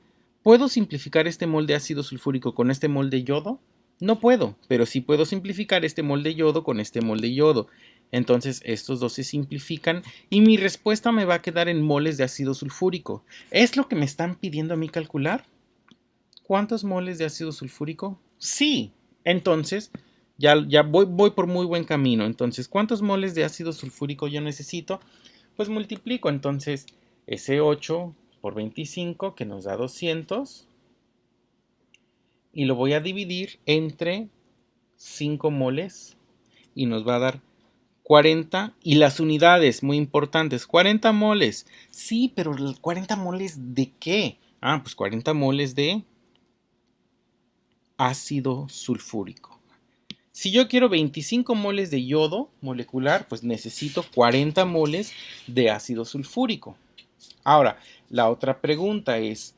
¿Puedo simplificar este mol de ácido sulfúrico con este mol de yodo? No puedo, pero sí puedo simplificar este mol de yodo con este mol de yodo. Entonces estos dos se simplifican y mi respuesta me va a quedar en moles de ácido sulfúrico. ¿Es lo que me están pidiendo a mí calcular? ¿Cuántos moles de ácido sulfúrico? Sí. Entonces, ya voy por muy buen camino. Entonces, ¿cuántos moles de ácido sulfúrico yo necesito? Pues multiplico entonces ese 8 por 25 que nos da 200 y lo voy a dividir entre 5 moles y nos va a dar 40 y las unidades muy importantes, 40 moles. Sí, pero 40 moles ¿de qué? Ah, pues 40 moles de ácido sulfúrico. Si yo quiero 25 moles de yodo molecular, pues necesito 40 moles de ácido sulfúrico. Ahora, la otra pregunta es,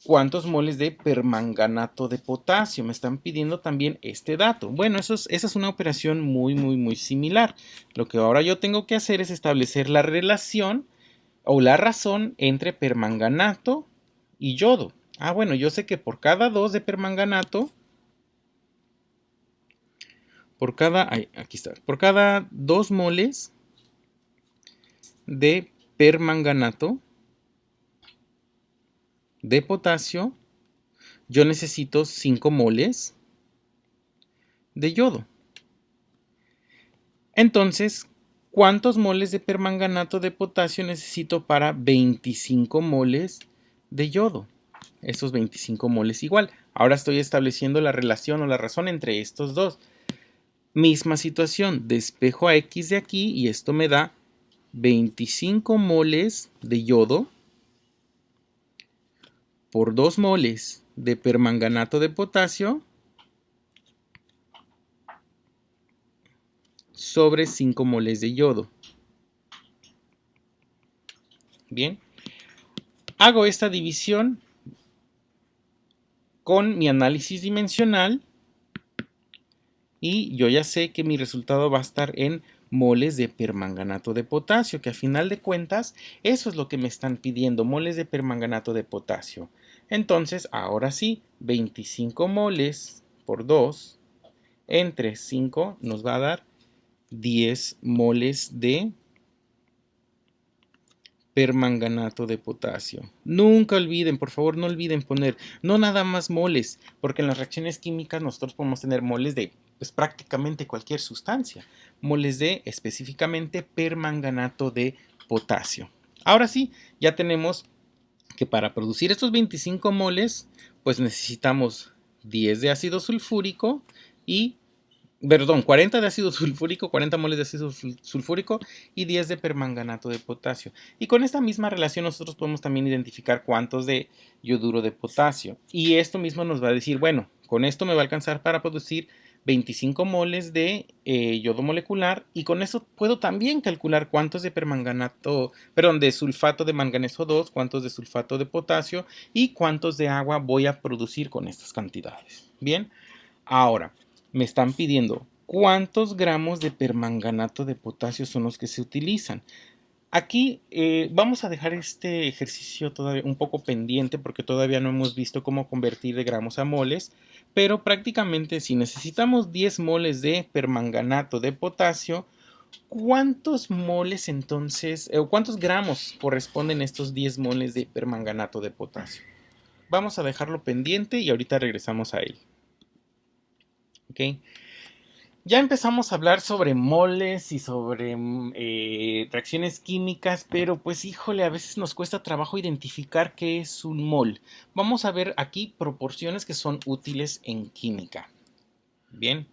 ¿cuántos moles de permanganato de potasio? Me están pidiendo también este dato. Bueno, esa es una operación muy similar. Lo que ahora yo tengo que hacer es establecer la relación o la razón entre permanganato y yodo. Ah, bueno, yo sé que por cada 2 de permanganato, por cada 2 moles de permanganato de potasio, yo necesito 5 moles de yodo. Entonces, ¿cuántos moles de permanganato de potasio necesito para 25 moles de yodo? Estos 25 moles igual. Ahora estoy estableciendo la relación o la razón entre estos dos. Misma situación, despejo a X de aquí y esto me da 25 moles de yodo por 2 moles de permanganato de potasio sobre 5 moles de yodo. Bien, hago esta división con mi análisis dimensional y yo ya sé que mi resultado va a estar en moles de permanganato de potasio, que a final de cuentas eso es lo que me están pidiendo, moles de permanganato de potasio. Entonces, ahora sí, 25 moles por 2 entre 5 nos va a dar 10 moles de permanganato de potasio. Nunca olviden, por favor, no olviden poner, no nada más moles, porque en las reacciones químicas nosotros podemos tener moles de pues, prácticamente cualquier sustancia. Moles de específicamente permanganato de potasio. Ahora sí, ya tenemos que para producir estos 25 moles, pues necesitamos 10 de ácido sulfúrico y 40 de ácido sulfúrico, 40 moles de ácido sulfúrico y 10 de permanganato de potasio. Y con esta misma relación nosotros podemos también identificar cuántos de yoduro de potasio. Y esto mismo nos va a decir, bueno, con esto me va a alcanzar para producir 25 moles de yodo molecular y con eso puedo también calcular cuántos de de sulfato de manganeso 2, cuántos de sulfato de potasio y cuántos de agua voy a producir con estas cantidades. Bien, ahora me están pidiendo cuántos gramos de permanganato de potasio son los que se utilizan. Aquí vamos a dejar este ejercicio todavía un poco pendiente porque todavía no hemos visto cómo convertir de gramos a moles, pero prácticamente si necesitamos 10 moles de permanganato de potasio, ¿cuántos moles entonces, o cuántos gramos corresponden estos 10 moles de permanganato de potasio? Vamos a dejarlo pendiente y ahorita regresamos a él. ¿Ok? Ya empezamos a hablar sobre moles y sobre reacciones químicas, pero pues híjole, a veces nos cuesta trabajo identificar qué es un mol. Vamos a ver aquí proporciones que son útiles en química. Bien.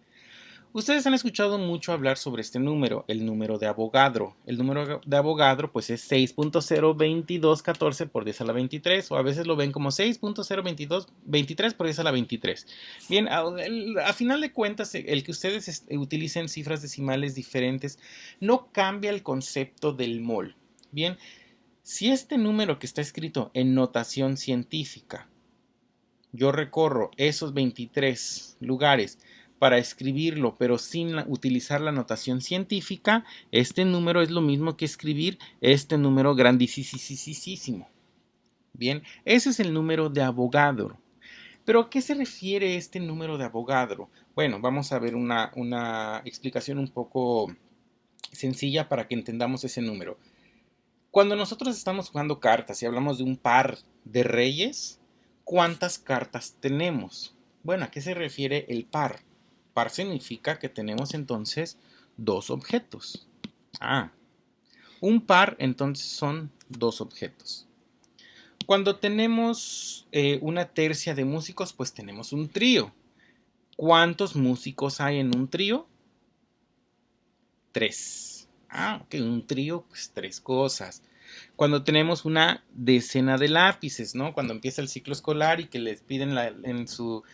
Ustedes han escuchado mucho hablar sobre este número, el número de Avogadro. El número de Avogadro pues es 6.02214 por 10 a la 23 o a veces lo ven como 6.023 por 10 a la 23. Bien, a final de cuentas el que ustedes utilicen cifras decimales diferentes no cambia el concepto del mol. Bien, si este número que está escrito en notación científica, yo recorro esos 23 lugares para escribirlo, pero sin utilizar la notación científica, este número es lo mismo que escribir este número grandísimo. Bien, ese es el número de Avogadro. ¿Pero a qué se refiere este número de Avogadro? Bueno, vamos a ver una explicación un poco sencilla para que entendamos ese número. Cuando nosotros estamos jugando cartas y hablamos de un par de reyes, ¿cuántas cartas tenemos? Bueno, ¿a qué se refiere el par? Par significa que tenemos entonces dos objetos. Un par entonces son dos objetos. Cuando tenemos una tercia de músicos, pues tenemos un trío. ¿Cuántos músicos hay en un trío? 3. Ok, un trío, pues 3 cosas. Cuando tenemos una decena de lápices, ¿no? Cuando empieza el ciclo escolar y que les piden en su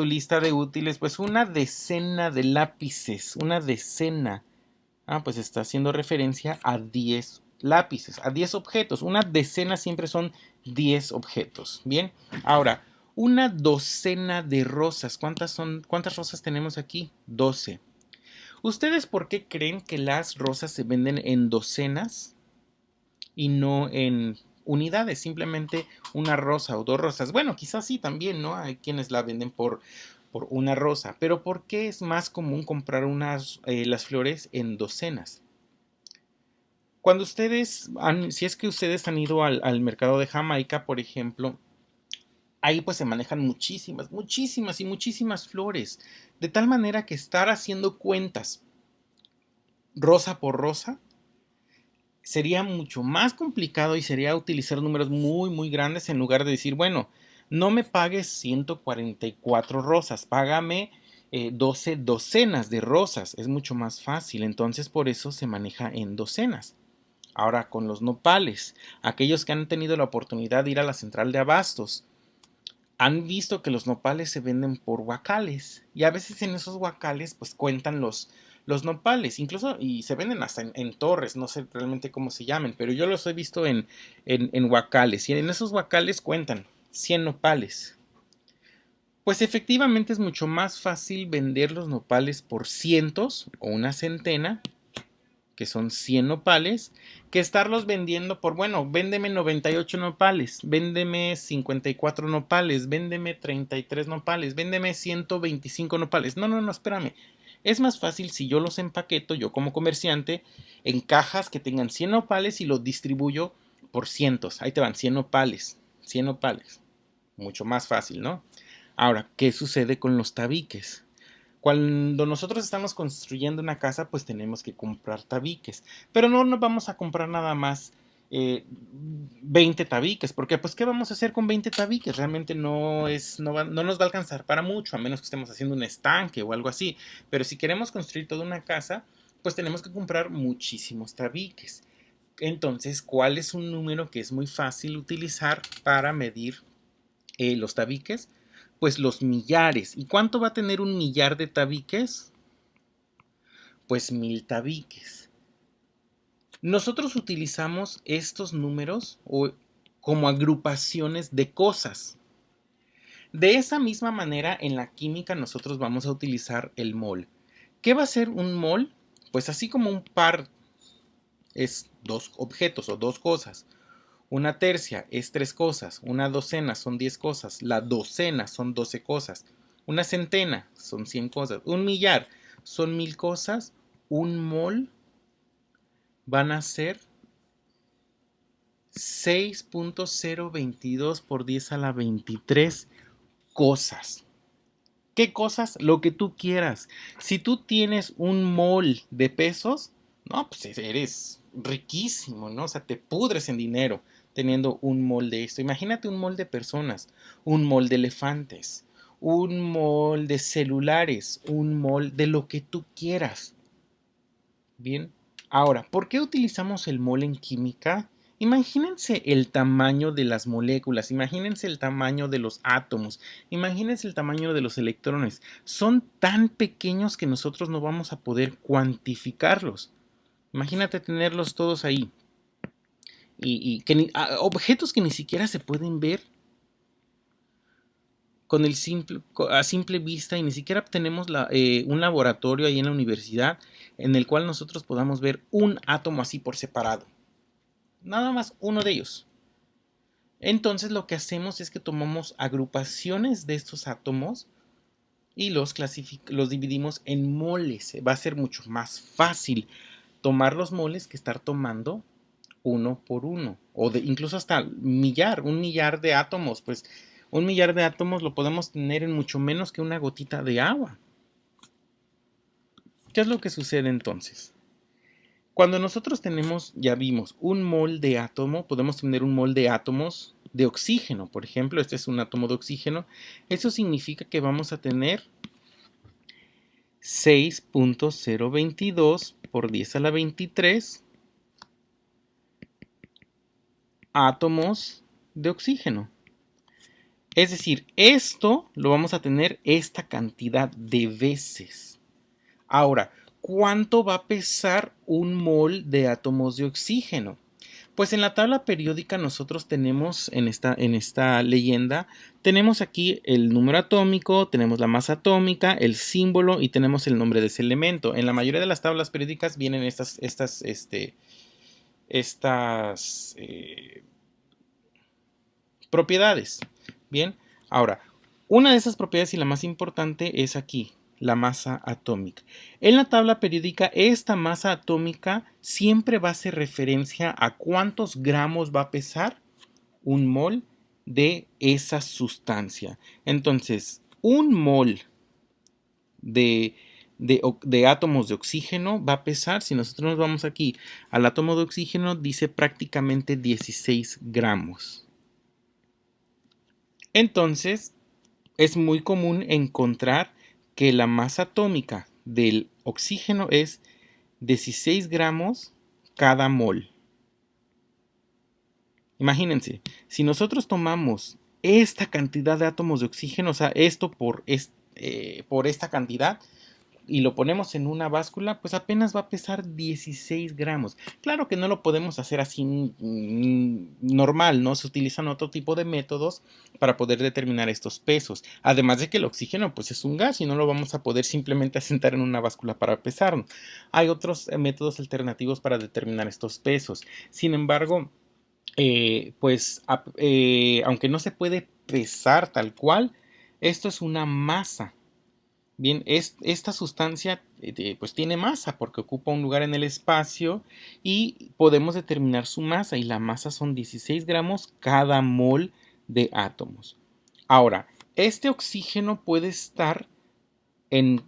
lista de útiles, pues una decena de lápices, una decena. Pues está haciendo referencia a 10 lápices, a 10 objetos. Una decena siempre son 10 objetos. Bien, ahora, una docena de rosas. ¿Cuántas rosas tenemos aquí? 12. ¿Ustedes por qué creen que las rosas se venden en docenas y no en unidades? Simplemente una rosa o 2 rosas. Bueno, quizás sí también, ¿no? Hay quienes la venden por una rosa. Pero ¿por qué es más común comprar las flores en docenas? Cuando si es que ustedes han ido al mercado de Jamaica, por ejemplo, ahí pues se manejan muchísimas flores. De tal manera que estar haciendo cuentas rosa por rosa sería mucho más complicado y sería utilizar números muy grandes en lugar de decir, bueno, no me pagues 144 rosas, págame 12 docenas de rosas. Es mucho más fácil, entonces por eso se maneja en docenas. Ahora con los nopales, aquellos que han tenido la oportunidad de ir a la central de abastos, han visto que los nopales se venden por guacales y a veces en esos guacales pues cuentan los nopales, incluso y se venden hasta en torres, no sé realmente cómo se llamen, pero yo los he visto en guacales y en esos guacales cuentan 100 nopales. Pues efectivamente es mucho más fácil vender los nopales por cientos o una centena, que son 100 nopales, que estarlos vendiendo por, bueno, véndeme 98 nopales, véndeme 54 nopales, véndeme 33 nopales, véndeme 125 nopales. No, no, no, espérame. Es más fácil si yo los empaqueto, yo como comerciante, en cajas que tengan 100 nopales y los distribuyo por cientos. Ahí te van 100 nopales, 100 nopales. Mucho más fácil, ¿no? Ahora, ¿qué sucede con los tabiques? Cuando nosotros estamos construyendo una casa, pues tenemos que comprar tabiques. Pero no nos vamos a comprar nada más 20 tabiques, porque pues ¿qué vamos a hacer con 20 tabiques? Realmente no nos va a alcanzar para mucho, a menos que estemos haciendo un estanque o algo así. Pero si queremos construir toda una casa, pues tenemos que comprar muchísimos tabiques. Entonces, ¿cuál es un número que es muy fácil utilizar para medir los tabiques? Pues los millares. ¿Y cuánto va a tener un millar de tabiques? Pues 1000 tabiques. Nosotros utilizamos estos números como agrupaciones de cosas. De esa misma manera, en la química nosotros vamos a utilizar el mol. ¿Qué va a ser un mol? Pues así como un par es dos objetos o dos cosas. Una tercia es 3 cosas, una docena son 10 cosas, la docena son 12 cosas, una centena son 100 cosas, un millar son 1000 cosas, un mol van a ser 6.022 por 10 a la 23 cosas. ¿Qué cosas? Lo que tú quieras. Si tú tienes un mol de pesos, no, pues eres riquísimo, ¿no? O sea, te pudres en dinero teniendo un mol de esto. Imagínate un mol de personas, un mol de elefantes, un mol de celulares, un mol de lo que tú quieras. Bien. Ahora, ¿por qué utilizamos el mol en química? Imagínense el tamaño de las moléculas, imagínense el tamaño de los átomos, imagínense el tamaño de los electrones. Son tan pequeños que nosotros no vamos a poder cuantificarlos. Imagínate tenerlos todos ahí. Y que objetos que ni siquiera se pueden ver con a simple vista y ni siquiera tenemos un laboratorio ahí en la universidad en el cual nosotros podamos ver un átomo así por separado. Nada más uno de ellos. Entonces lo que hacemos es que tomamos agrupaciones de estos átomos y los dividimos en moles. Va a ser mucho más fácil tomar los moles que estar tomando uno por uno. O incluso hasta un millar de átomos. Pues un millar de átomos lo podemos tener en mucho menos que una gotita de agua. ¿Qué es lo que sucede entonces? Cuando nosotros tenemos, ya vimos, un mol de átomo, podemos tener un mol de átomos de oxígeno, por ejemplo, este es un átomo de oxígeno, eso significa que vamos a tener 6.022 por 10 a la 23 átomos de oxígeno. Es decir, esto lo vamos a tener esta cantidad de veces. Ahora, ¿cuánto va a pesar un mol de átomos de oxígeno? Pues en la tabla periódica nosotros tenemos en esta leyenda, tenemos aquí el número atómico, tenemos la masa atómica, el símbolo y tenemos el nombre de ese elemento. En la mayoría de las tablas periódicas vienen estas propiedades. Bien, ahora, una de esas propiedades y la más importante es aquí, la masa atómica. En la tabla periódica, esta masa atómica siempre va a hacer referencia a cuántos gramos va a pesar un mol de esa sustancia. Entonces, un mol de átomos de oxígeno va a pesar, si nosotros nos vamos aquí al átomo de oxígeno, dice prácticamente 16 gramos. Entonces, es muy común encontrar que la masa atómica del oxígeno es 16 gramos cada mol. Imagínense, si nosotros tomamos esta cantidad de átomos de oxígeno, o sea, esto por esta cantidad, y lo ponemos en una báscula, pues apenas va a pesar 16 gramos. Claro que no lo podemos hacer así normal, ¿no? Se utilizan otro tipo de métodos para poder determinar estos pesos. Además de que el oxígeno, pues es un gas y no lo vamos a poder simplemente asentar en una báscula para pesarlo. Hay otros métodos alternativos para determinar estos pesos. Sin embargo, aunque no se puede pesar tal cual, esto es una masa. Bien, esta sustancia pues tiene masa porque ocupa un lugar en el espacio y podemos determinar su masa y la masa son 16 gramos cada mol de átomos. Ahora, este oxígeno puede estar en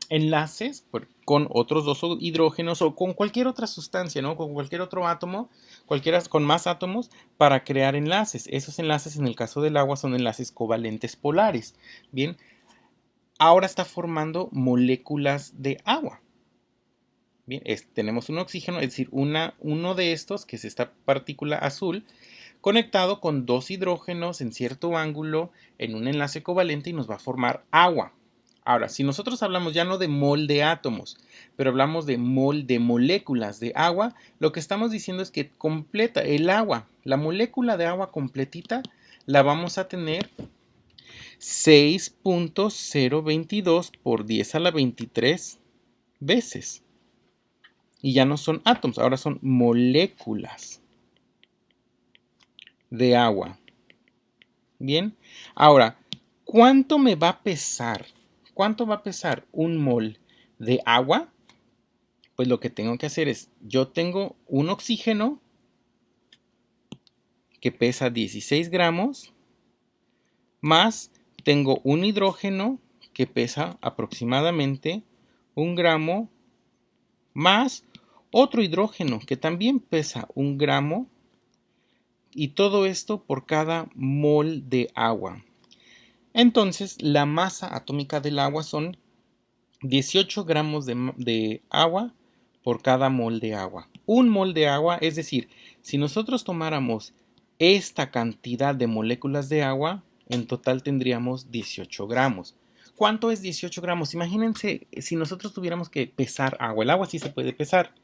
enlaces con otros dos hidrógenos o con cualquier otra sustancia, ¿no? Con cualquier otro átomo, cualquiera con más átomos para crear enlaces. Esos enlaces en el caso del agua son enlaces covalentes polares. Bien, ahora está formando moléculas de agua. Bien, tenemos un oxígeno, es decir, uno de estos, que es esta partícula azul, conectado con dos hidrógenos en cierto ángulo en un enlace covalente y nos va a formar agua. Ahora, si nosotros hablamos ya no de mol de átomos, pero hablamos de mol de moléculas de agua, lo que estamos diciendo es que completa el agua, la molécula de agua completita, la vamos a tener 6.022 por 10 a la 23 veces. Y ya no son átomos, ahora son moléculas de agua. Bien, ahora, ¿cuánto me va a pesar? ¿Cuánto va a pesar un mol de agua? Pues lo que tengo que hacer es, yo tengo un oxígeno que pesa 16 gramos, más tengo un hidrógeno que pesa aproximadamente 1 gramo, más otro hidrógeno que también pesa 1 gramo, y todo esto por cada mol de agua. Entonces, la masa atómica del agua son 18 gramos de agua por cada mol de agua. Un mol de agua, es decir, si nosotros tomáramos esta cantidad de moléculas de agua, en total tendríamos 18 gramos. ¿Cuánto es 18 gramos? Imagínense si nosotros tuviéramos que pesar agua. El agua sí se puede pesar.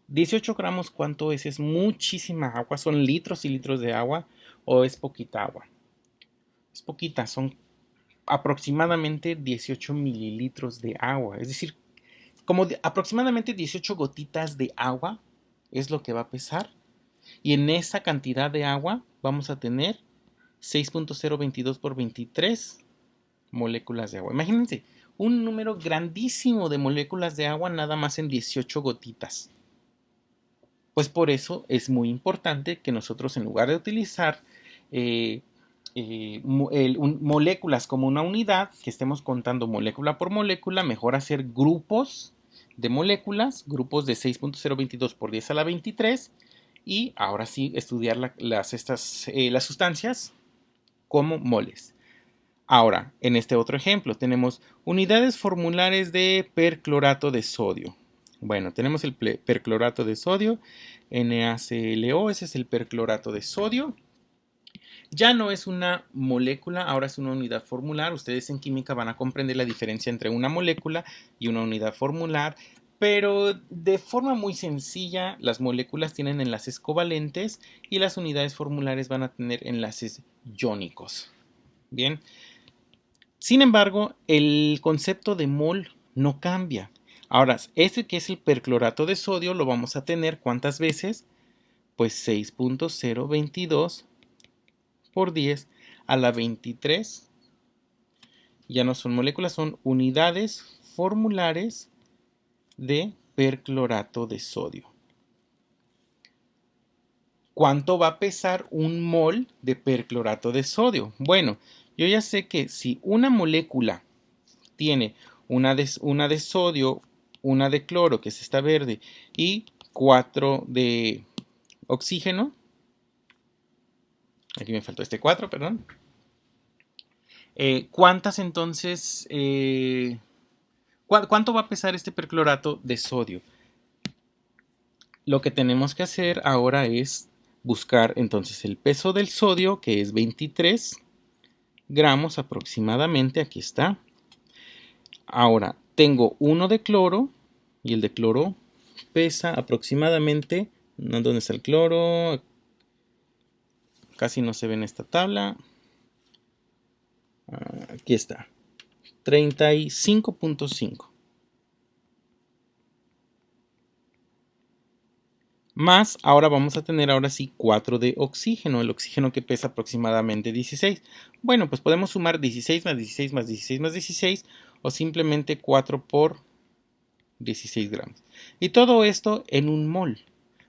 18 gramos, ¿cuánto es? ¿Es muchísima agua? ¿Son litros y litros de agua o es poquita agua? Es poquita, son aproximadamente 18 mililitros de agua. Es decir, como aproximadamente 18 gotitas de agua es lo que va a pesar. Y en esa cantidad de agua vamos a tener 6.022 por 23 moléculas de agua. Imagínense, un número grandísimo de moléculas de agua nada más en 18 gotitas. Pues por eso es muy importante que nosotros, en lugar de utilizar moléculas como una unidad, que estemos contando molécula por molécula, mejor hacer grupos de moléculas, grupos de 6.022 por 10 a la 23, y ahora sí estudiar las sustancias como moles. Ahora, en este otro ejemplo, tenemos unidades formulares de perclorato de sodio. Bueno, tenemos el perclorato de sodio, NaClO, ese es el perclorato de sodio. Ya no es una molécula, ahora es una unidad formular. Ustedes en química van a comprender la diferencia entre una molécula y una unidad formular, pero de forma muy sencilla, las moléculas tienen enlaces covalentes y las unidades formulares van a tener enlaces iónicos. Bien. Sin embargo, el concepto de mol no cambia. Ahora, este que es el perclorato de sodio lo vamos a tener ¿cuántas veces? Pues 6.022 por 10 a la 23. Ya no son moléculas, son unidades formulares de perclorato de sodio. ¿Cuánto va a pesar un mol de perclorato de sodio? Bueno, yo ya sé que si una molécula tiene una de sodio, una de cloro, que es esta verde, y 4 de oxígeno, aquí me faltó este 4, perdón. ¿Cuántas entonces, cuánto va a pesar este perclorato de sodio? Lo que tenemos que hacer ahora es buscar entonces el peso del sodio, que es 23 gramos aproximadamente. Aquí está. Ahora tengo uno de cloro y el de cloro pesa aproximadamente, ¿dónde está el cloro? Casi no se ve en esta tabla. Aquí está, 35.5. Más, ahora vamos a tener ahora sí 4 de oxígeno, el oxígeno que pesa aproximadamente 16. Bueno, pues podemos sumar 16 más 16 más 16 más 16 o simplemente 4 por 16 gramos. Y todo esto en un mol,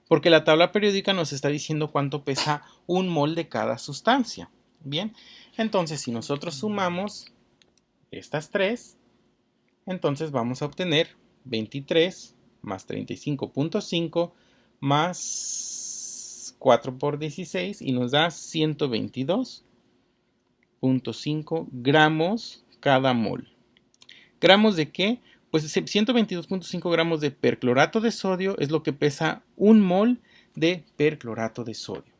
porque la tabla periódica nos está diciendo cuánto pesa un mol de cada sustancia. Bien, entonces si nosotros sumamos estas tres, entonces vamos a obtener 23 más 35.5 más 4 por 16 y nos da 122.5 gramos cada mol. ¿Gramos de qué? Pues 122.5 gramos de perclorato de sodio es lo que pesa un mol de perclorato de sodio.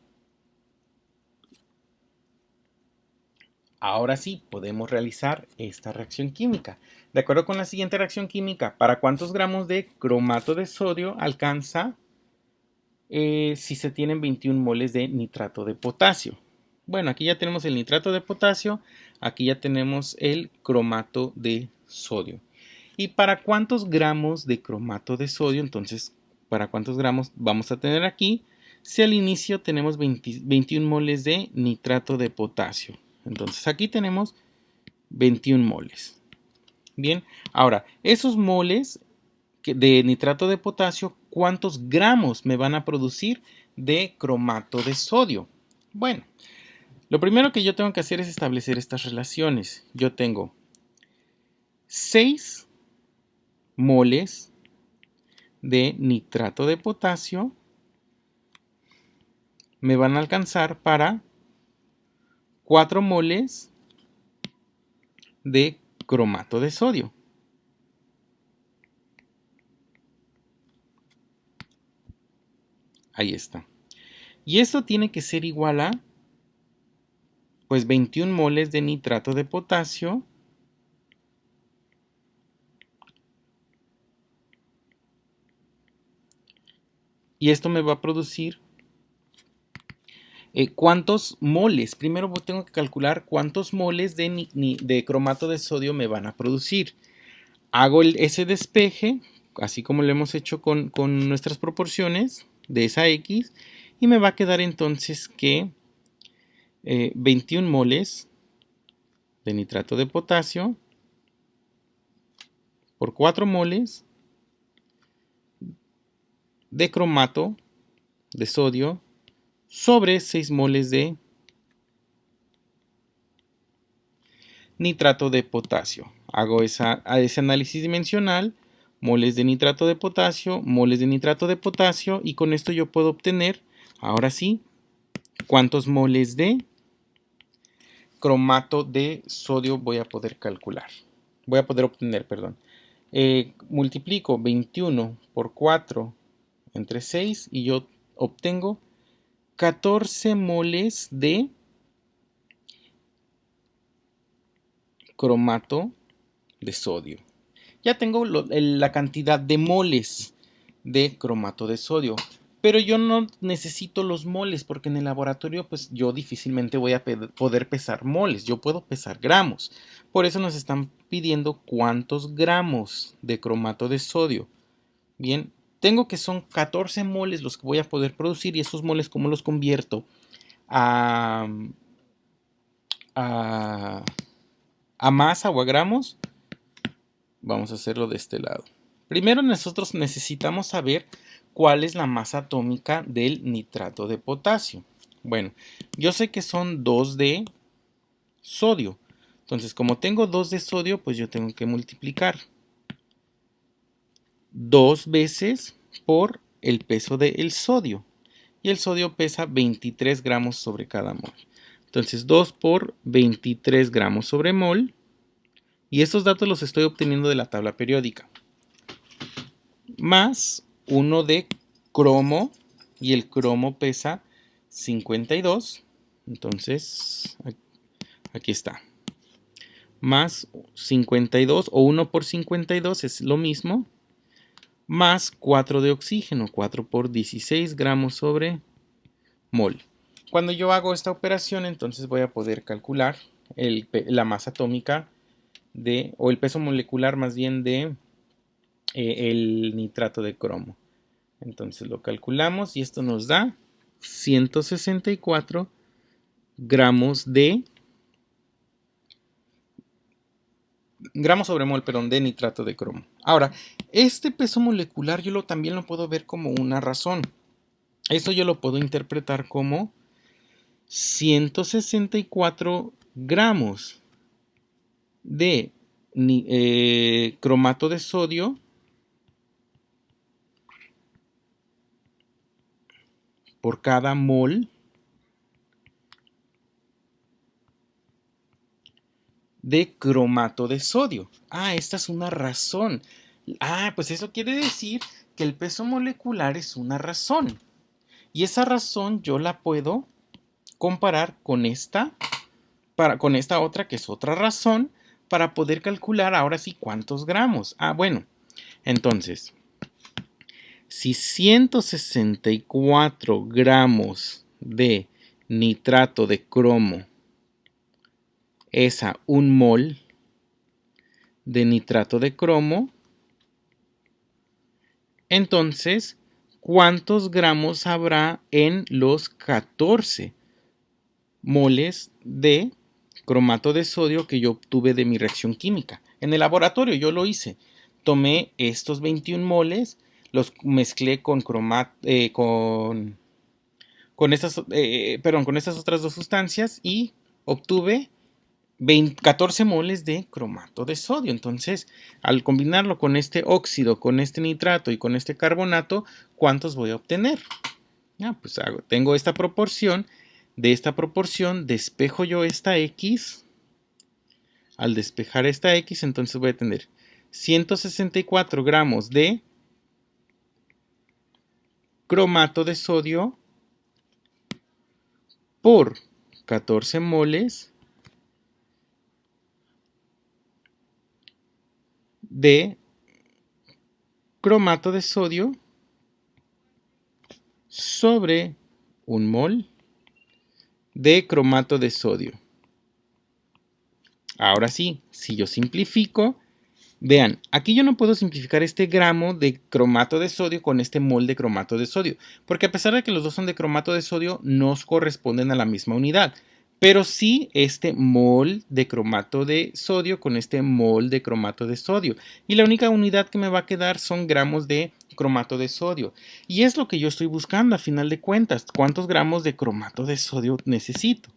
Ahora sí, podemos realizar esta reacción química. De acuerdo con la siguiente reacción química, ¿para cuántos gramos de cromato de sodio alcanza si se tienen 21 moles de nitrato de potasio? Bueno, aquí ya tenemos el nitrato de potasio, aquí ya tenemos el cromato de sodio. ¿Y para cuántos gramos de cromato de sodio? Entonces, ¿para cuántos gramos vamos a tener aquí? Si al inicio tenemos 21 moles de nitrato de potasio. Entonces aquí tenemos 21 moles. Bien, ahora, esos moles de nitrato de potasio, ¿cuántos gramos me van a producir de cromato de sodio? Bueno, lo primero que yo tengo que hacer es establecer estas relaciones. Yo tengo 6 moles de nitrato de potasio me van a alcanzar para 4 moles de cromato de sodio. Ahí está. Y esto tiene que ser igual a pues 21 moles de nitrato de potasio y esto me va a producir ¿cuántos moles? Primero tengo que calcular cuántos moles de cromato de sodio me van a producir. Hago ese despeje, así como lo hemos hecho con nuestras proporciones de esa X, y me va a quedar entonces que 21 moles de nitrato de potasio por 4 moles de cromato de sodio sobre 6 moles de nitrato de potasio. Hago ese análisis dimensional, moles de nitrato de potasio, moles de nitrato de potasio, y con esto yo puedo obtener, ahora sí, cuántos moles de cromato de sodio voy a poder calcular. Voy a poder obtener, perdón. Multiplico 21 por 4 entre 6 y yo obtengo 14 moles de cromato de sodio. Ya tengo la cantidad de moles de cromato de sodio, pero yo no necesito los moles porque en el laboratorio pues yo difícilmente voy a poder pesar moles, yo puedo pesar gramos. Por eso nos están pidiendo cuántos gramos de cromato de sodio. Bien, tengo que son 14 moles los que voy a poder producir, y esos moles, ¿cómo los convierto a masa o a gramos? Vamos a hacerlo de este lado. Primero nosotros necesitamos saber cuál es la masa atómica del nitrato de potasio. Bueno, yo sé que son 2 de sodio. Entonces, como tengo 2 de sodio, pues yo tengo que multiplicar 2 veces por el peso del sodio. Y el sodio pesa 23 gramos sobre cada mol. Entonces, 2 por 23 gramos sobre mol. Y estos datos los estoy obteniendo de la tabla periódica. Más 1 de cromo, y el cromo pesa 52, entonces aquí está, más 52 o 1 por 52 es lo mismo, más 4 de oxígeno, 4 por 16 gramos sobre mol. Cuando yo hago esta operación, entonces voy a poder calcular la masa atómica o el peso molecular más bien de el nitrato de cromo. Entonces lo calculamos y esto nos da 164 gramos sobre mol, perdón, de nitrato de cromo. Ahora, este peso molecular yo también lo puedo ver como una razón. Esto yo lo puedo interpretar como 164 gramos de cromato de sodio por cada mol de cromato de sodio. Esta es una razón. Pues eso quiere decir que el peso molecular es una razón. Y esa razón yo la puedo comparar con esta otra que es otra razón para poder calcular ahora sí cuántos gramos. Bueno, entonces, si 164 gramos de nitrato de cromo es a 1 mol de nitrato de cromo, entonces, ¿cuántos gramos habrá en los 14 moles de cromato de sodio que yo obtuve de mi reacción química? En el laboratorio yo lo hice. Tomé estos 21 moles, los mezclé con estas otras dos sustancias y obtuve 14 moles de cromato de sodio. Entonces, al combinarlo con este óxido, con este nitrato y con este carbonato, ¿cuántos voy a obtener? Pues tengo esta proporción. De esta proporción despejo yo esta X. Al despejar esta X, entonces voy a tener 164 gramos de cromato de sodio por 14 moles de cromato de sodio sobre 1 mol de cromato de sodio. Ahora sí, si yo simplifico, vean, aquí yo no puedo simplificar este gramo de cromato de sodio con este mol de cromato de sodio, porque a pesar de que los dos son de cromato de sodio, no corresponden a la misma unidad. Pero sí este mol de cromato de sodio con este mol de cromato de sodio. Y la única unidad que me va a quedar son gramos de cromato de sodio. Y es lo que yo estoy buscando a final de cuentas. ¿Cuántos gramos de cromato de sodio necesito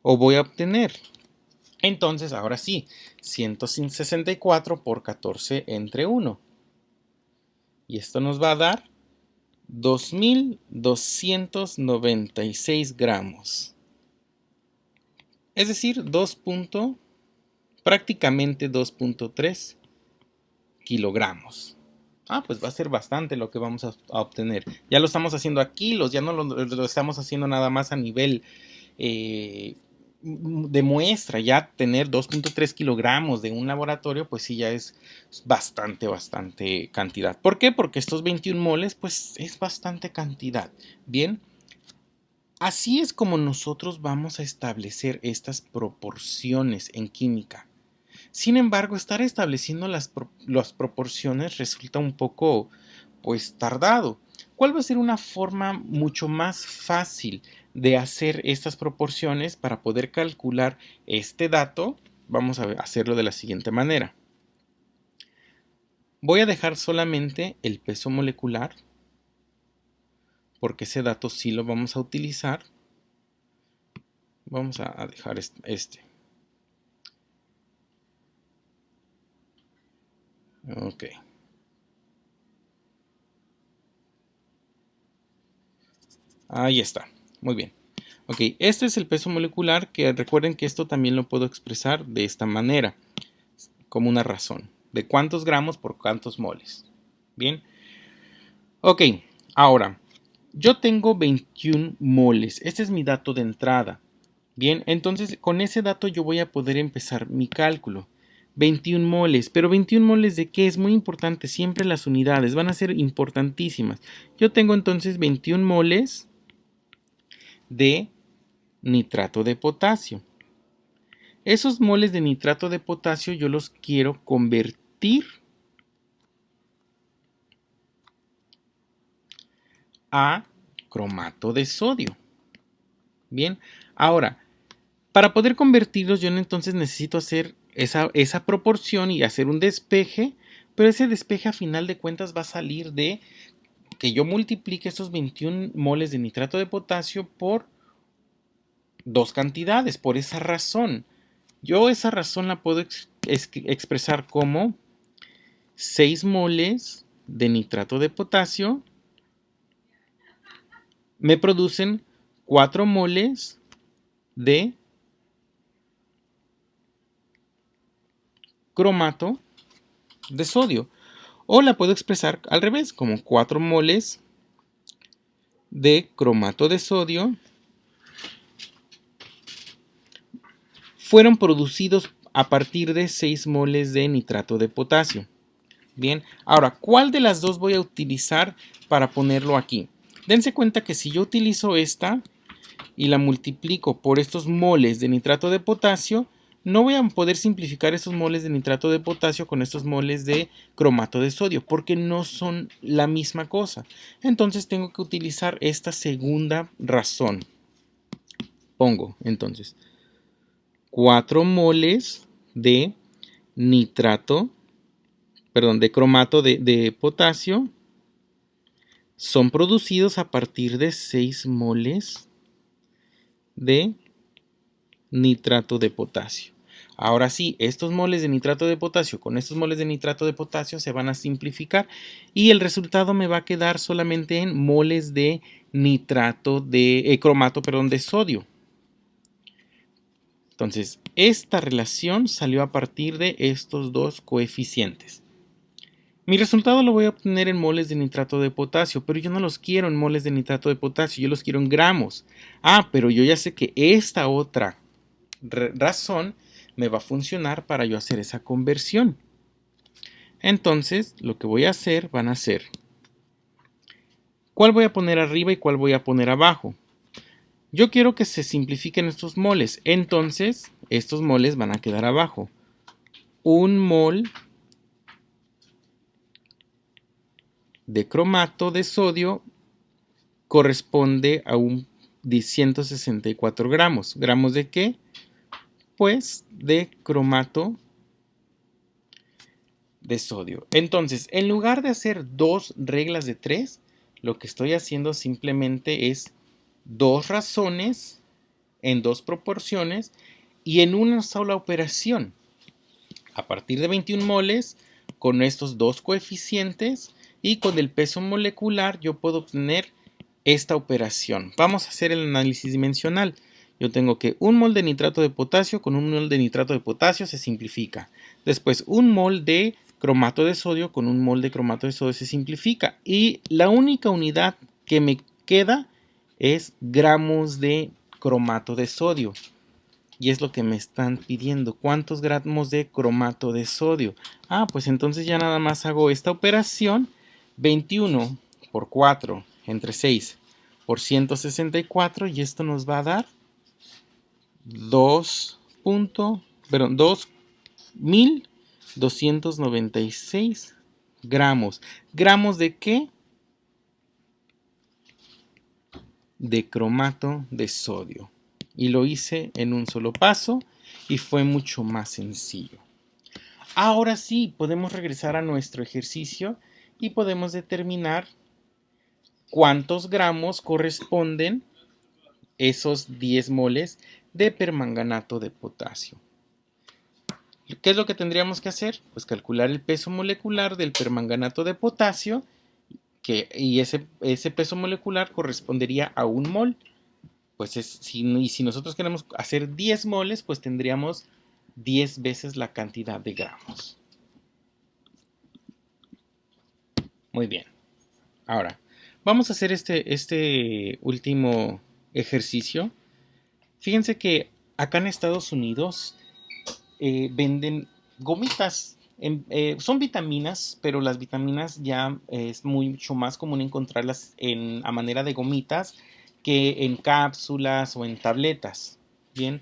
o voy a obtener? Entonces, ahora sí, 164 por 14 entre 1. Y esto nos va a dar 2.296 gramos. Es decir, prácticamente 2.3 kilogramos. Pues va a ser bastante lo que vamos a obtener. Ya lo estamos haciendo a kilos, ya no lo estamos haciendo nada más a nivel de muestra. Ya tener 2.3 kilogramos de un laboratorio, pues sí, ya es bastante cantidad. ¿Por qué? Porque estos 21 moles, pues es bastante cantidad. Bien. Así es como nosotros vamos a establecer estas proporciones en química. Sin embargo, estar estableciendo las proporciones resulta un poco, pues, tardado. ¿Cuál va a ser una forma mucho más fácil de hacer estas proporciones para poder calcular este dato? Vamos a hacerlo de la siguiente manera. Voy a dejar solamente el peso molecular, porque ese dato sí lo vamos a utilizar. Vamos a dejar este. Ok. Ahí está. Muy bien. Ok, este es el peso molecular, que recuerden que esto también lo puedo expresar de esta manera, como una razón, de cuántos gramos por cuántos moles. Bien. Ok, ahora, yo tengo 21 moles. Este es mi dato de entrada. Bien, entonces con ese dato yo voy a poder empezar mi cálculo. 21 moles, pero 21 moles ¿de qué? Es muy importante, siempre las unidades van a ser importantísimas. Yo tengo entonces 21 moles de nitrato de potasio. Esos moles de nitrato de potasio yo los quiero convertir a cromato de sodio. Bien, ahora, para poder convertirlos yo entonces necesito hacer esa proporción y hacer un despeje, pero ese despeje a final de cuentas va a salir de que yo multiplique esos 21 moles de nitrato de potasio por dos cantidades. Por esa razón, yo esa razón la puedo expresar como 6 moles de nitrato de potasio me producen 4 moles de cromato de sodio. O la puedo expresar al revés, como 4 moles de cromato de sodio fueron producidos a partir de 6 moles de nitrato de potasio. Bien, ahora, ¿cuál de las dos voy a utilizar para ponerlo aquí? Dense cuenta que si yo utilizo esta y la multiplico por estos moles de nitrato de potasio, no voy a poder simplificar esos moles de nitrato de potasio con estos moles de cromato de sodio, porque no son la misma cosa. Entonces tengo que utilizar esta segunda razón. Pongo entonces 4 moles de nitrato, perdón, de cromato de potasio son producidos a partir de 6 moles de nitrato de potasio. Ahora sí, estos moles de nitrato de potasio con estos moles de nitrato de potasio se van a simplificar y el resultado me va a quedar solamente en moles de nitrato de cromato, perdón, de sodio. Entonces, esta relación salió a partir de estos dos coeficientes. Mi resultado lo voy a obtener en moles de nitrato de potasio, pero yo no los quiero en moles de nitrato de potasio, yo los quiero en gramos. Ah, pero yo ya sé que esta otra razón me va a funcionar para yo hacer esa conversión. Entonces, lo que voy a hacer van a ser, ¿cuál voy a poner arriba y cuál voy a poner abajo? Yo quiero que se simplifiquen estos moles, entonces estos moles van a quedar abajo. Un mol de cromato de sodio corresponde a un de 164 gramos. ¿Gramos de qué? Pues de cromato de sodio. Entonces, en lugar de hacer dos reglas de 3, lo que estoy haciendo simplemente es dos razones en dos proporciones y en una sola operación. A partir de 21 moles, con estos dos coeficientes y con el peso molecular, yo puedo obtener esta operación. Vamos a hacer el análisis dimensional. Yo tengo que un mol de nitrato de potasio con un mol de nitrato de potasio se simplifica. Después un mol de cromato de sodio con un mol de cromato de sodio se simplifica. Y la única unidad que me queda es gramos de cromato de sodio. Y es lo que me están pidiendo. ¿Cuántos gramos de cromato de sodio? Ah, pues entonces ya nada más hago esta operación. 21 por 4 entre 6 por 164 y esto nos va a dar 2.296 gramos. ¿Gramos de qué? De cromato de sodio. Y lo hice en un solo paso y fue mucho más sencillo. Ahora sí, podemos regresar a nuestro ejercicio y podemos determinar cuántos gramos corresponden esos 10 moles de permanganato de potasio. ¿Qué es lo que tendríamos que hacer? Pues calcular el peso molecular del permanganato de potasio y ese peso molecular correspondería a un mol. Pues si nosotros queremos hacer 10 moles, pues tendríamos 10 veces la cantidad de gramos. Muy bien. Ahora, Vamos a hacer este último ejercicio. Fíjense que acá en Estados Unidos venden gomitas. Son vitaminas, pero las vitaminas ya es mucho más común encontrarlas a manera de gomitas que en cápsulas o en tabletas. Bien,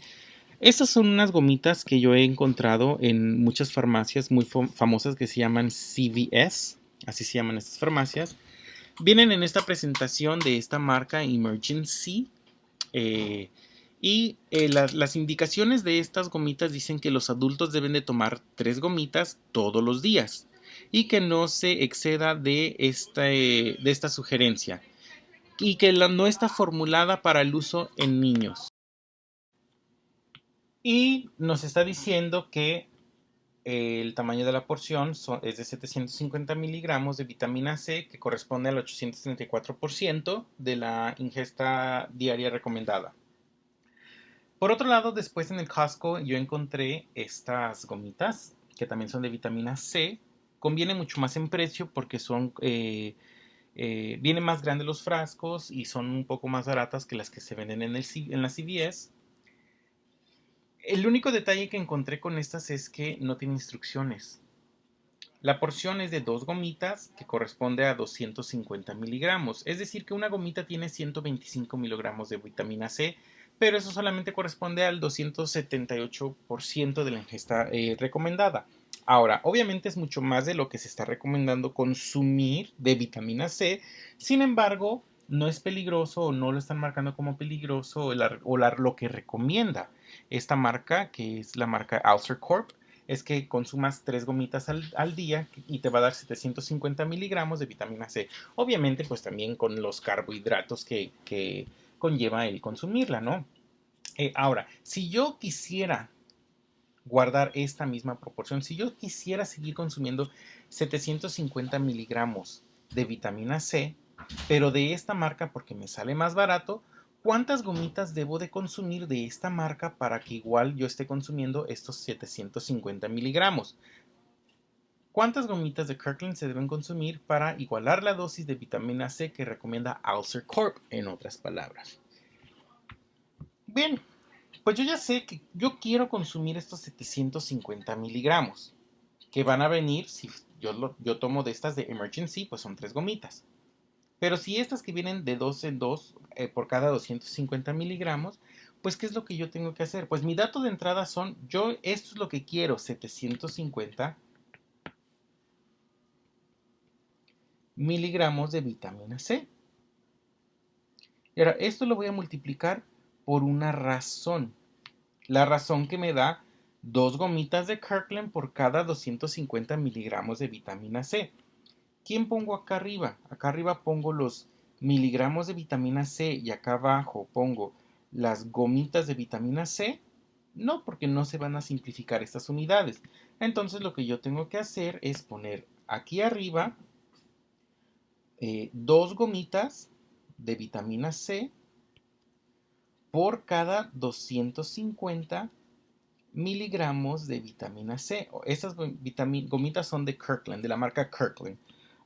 estas son unas gomitas que yo he encontrado en muchas farmacias muy famosas que se llaman CVS, así se llaman estas farmacias. Vienen en esta presentación de esta marca Emergency. Las indicaciones de estas gomitas dicen que los adultos deben de tomar 3 gomitas todos los días y que no se exceda de esta sugerencia y que no está formulada para el uso en niños. Y nos está diciendo que el tamaño de la porción es de 750 miligramos de vitamina C, que corresponde al 834% de la ingesta diaria recomendada. Por otro lado, después en el Costco yo encontré estas gomitas, que también son de vitamina C. Conviene mucho más en precio porque vienen más grandes los frascos y son un poco más baratas que las que se venden en la CVS. El único detalle que encontré con estas es que no tiene instrucciones. La porción es de 2 gomitas que corresponde a 250 miligramos. Es decir, que una gomita tiene 125 miligramos de vitamina C, pero eso solamente corresponde al 278% de la ingesta recomendada. Ahora, obviamente es mucho más de lo que se está recomendando consumir de vitamina C. Sin embargo, no es peligroso o no lo están marcando como peligroso lo que recomienda esta marca, que es la marca Alcer Corp, es que consumas 3 gomitas al día y te va a dar 750 miligramos de vitamina C. Obviamente, pues también con los carbohidratos que conlleva el consumirla, ¿no? Ahora, si yo quisiera guardar esta misma proporción, si yo quisiera seguir consumiendo 750 miligramos de vitamina C, pero de esta marca porque me sale más barato, ¿cuántas gomitas debo de consumir de esta marca para que igual yo esté consumiendo estos 750 miligramos? ¿Cuántas gomitas de Kirkland se deben consumir para igualar la dosis de vitamina C que recomienda Alcer Corp, en otras palabras? Bien, pues yo ya sé que yo quiero consumir estos 750 miligramos, que van a venir, si yo tomo de estas de Emergency, pues son 3 gomitas. Pero si estas que vienen de 2 en 2 por cada 250 miligramos, pues ¿qué es lo que yo tengo que hacer? Pues mi dato de entrada son, esto es lo que quiero, 750 miligramos de vitamina C. Y ahora, esto lo voy a multiplicar por una razón. La razón que me da 2 gomitas de Kirkland por cada 250 miligramos de vitamina C. ¿Quién pongo acá arriba? Acá arriba pongo los miligramos de vitamina C y acá abajo pongo las gomitas de vitamina C. No, porque no se van a simplificar estas unidades. Entonces lo que yo tengo que hacer es poner aquí arriba 2 gomitas de vitamina C por cada 250 miligramos de vitamina C. Estas gomitas son de Kirkland, de la marca Kirkland.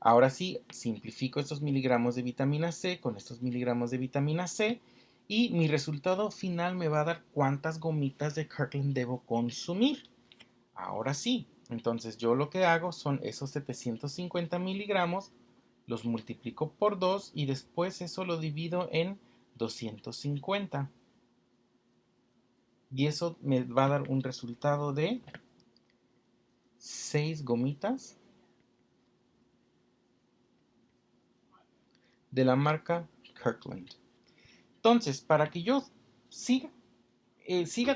Ahora sí, simplifico estos miligramos de vitamina C con estos miligramos de vitamina C y mi resultado final me va a dar cuántas gomitas de Kirkland debo consumir. Ahora sí, entonces yo lo que hago son esos 750 miligramos, los multiplico por 2 y después eso lo divido en 250. Y eso me va a dar un resultado de 6 gomitas de la marca Kirkland. Entonces, para que yo siga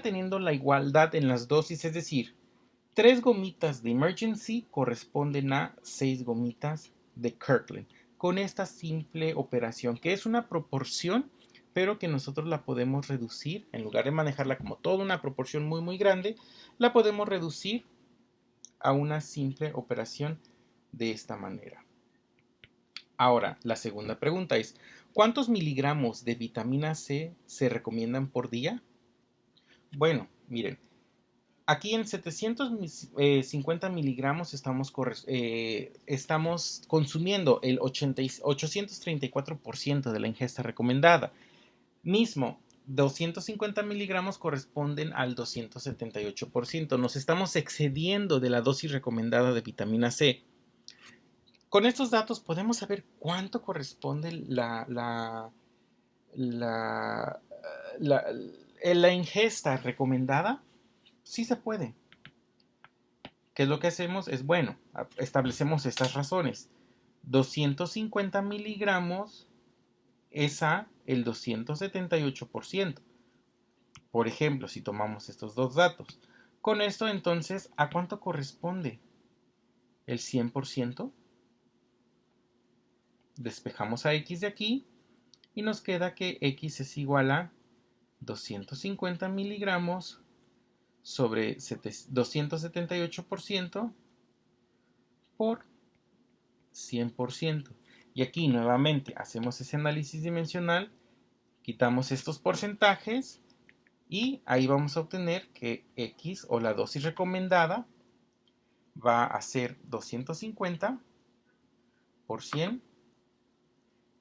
teniendo la igualdad en las dosis, es decir, 3 gomitas de Emergency corresponden a 6 gomitas de Kirkland. Con esta simple operación, que es una proporción, pero que nosotros la podemos reducir, en lugar de manejarla como toda una proporción muy muy grande, la podemos reducir a una simple operación de esta manera. Ahora, la segunda pregunta es, ¿cuántos miligramos de vitamina C se recomiendan por día? Bueno, miren, Aquí en 750 miligramos estamos consumiendo el 834% de la ingesta recomendada. Mismo, 250 miligramos corresponden al 278%. Nos estamos excediendo de la dosis recomendada de vitamina C. Con estos datos podemos saber cuánto corresponde la, la, la ingesta recomendada. Sí se puede. ¿Qué es lo que hacemos? Es bueno, establecemos estas razones. 250 miligramos es a el 278%. Por ejemplo, si tomamos estos dos datos. Con esto entonces, ¿a cuánto corresponde? ¿El 100%? Despejamos a x de aquí y nos queda que x es igual a 250 miligramos sobre 278% por 100%. Y aquí nuevamente hacemos ese análisis dimensional, quitamos estos porcentajes y ahí vamos a obtener que X o la dosis recomendada va a ser 250 por 100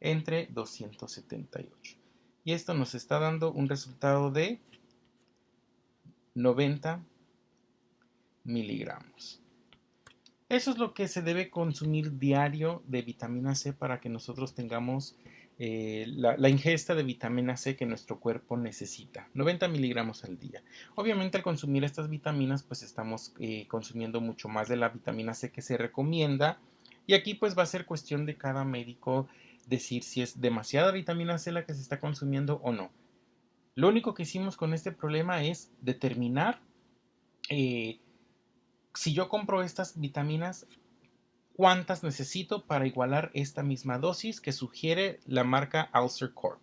entre 278. Y esto nos está dando un resultado de 90 miligramos. Eso es lo que se debe consumir diario de vitamina C para que nosotros tengamos la ingesta de vitamina C que nuestro cuerpo necesita. 90 miligramos al día. Obviamente al consumir estas vitaminas pues estamos consumiendo mucho más de la vitamina C que se recomienda. Y aquí pues va a ser cuestión de cada médico decir si es demasiada vitamina C la que se está consumiendo o no. Lo único que hicimos con este problema es determinar si yo compro estas vitaminas, cuántas necesito para igualar esta misma dosis que sugiere la marca Ulcer Corp.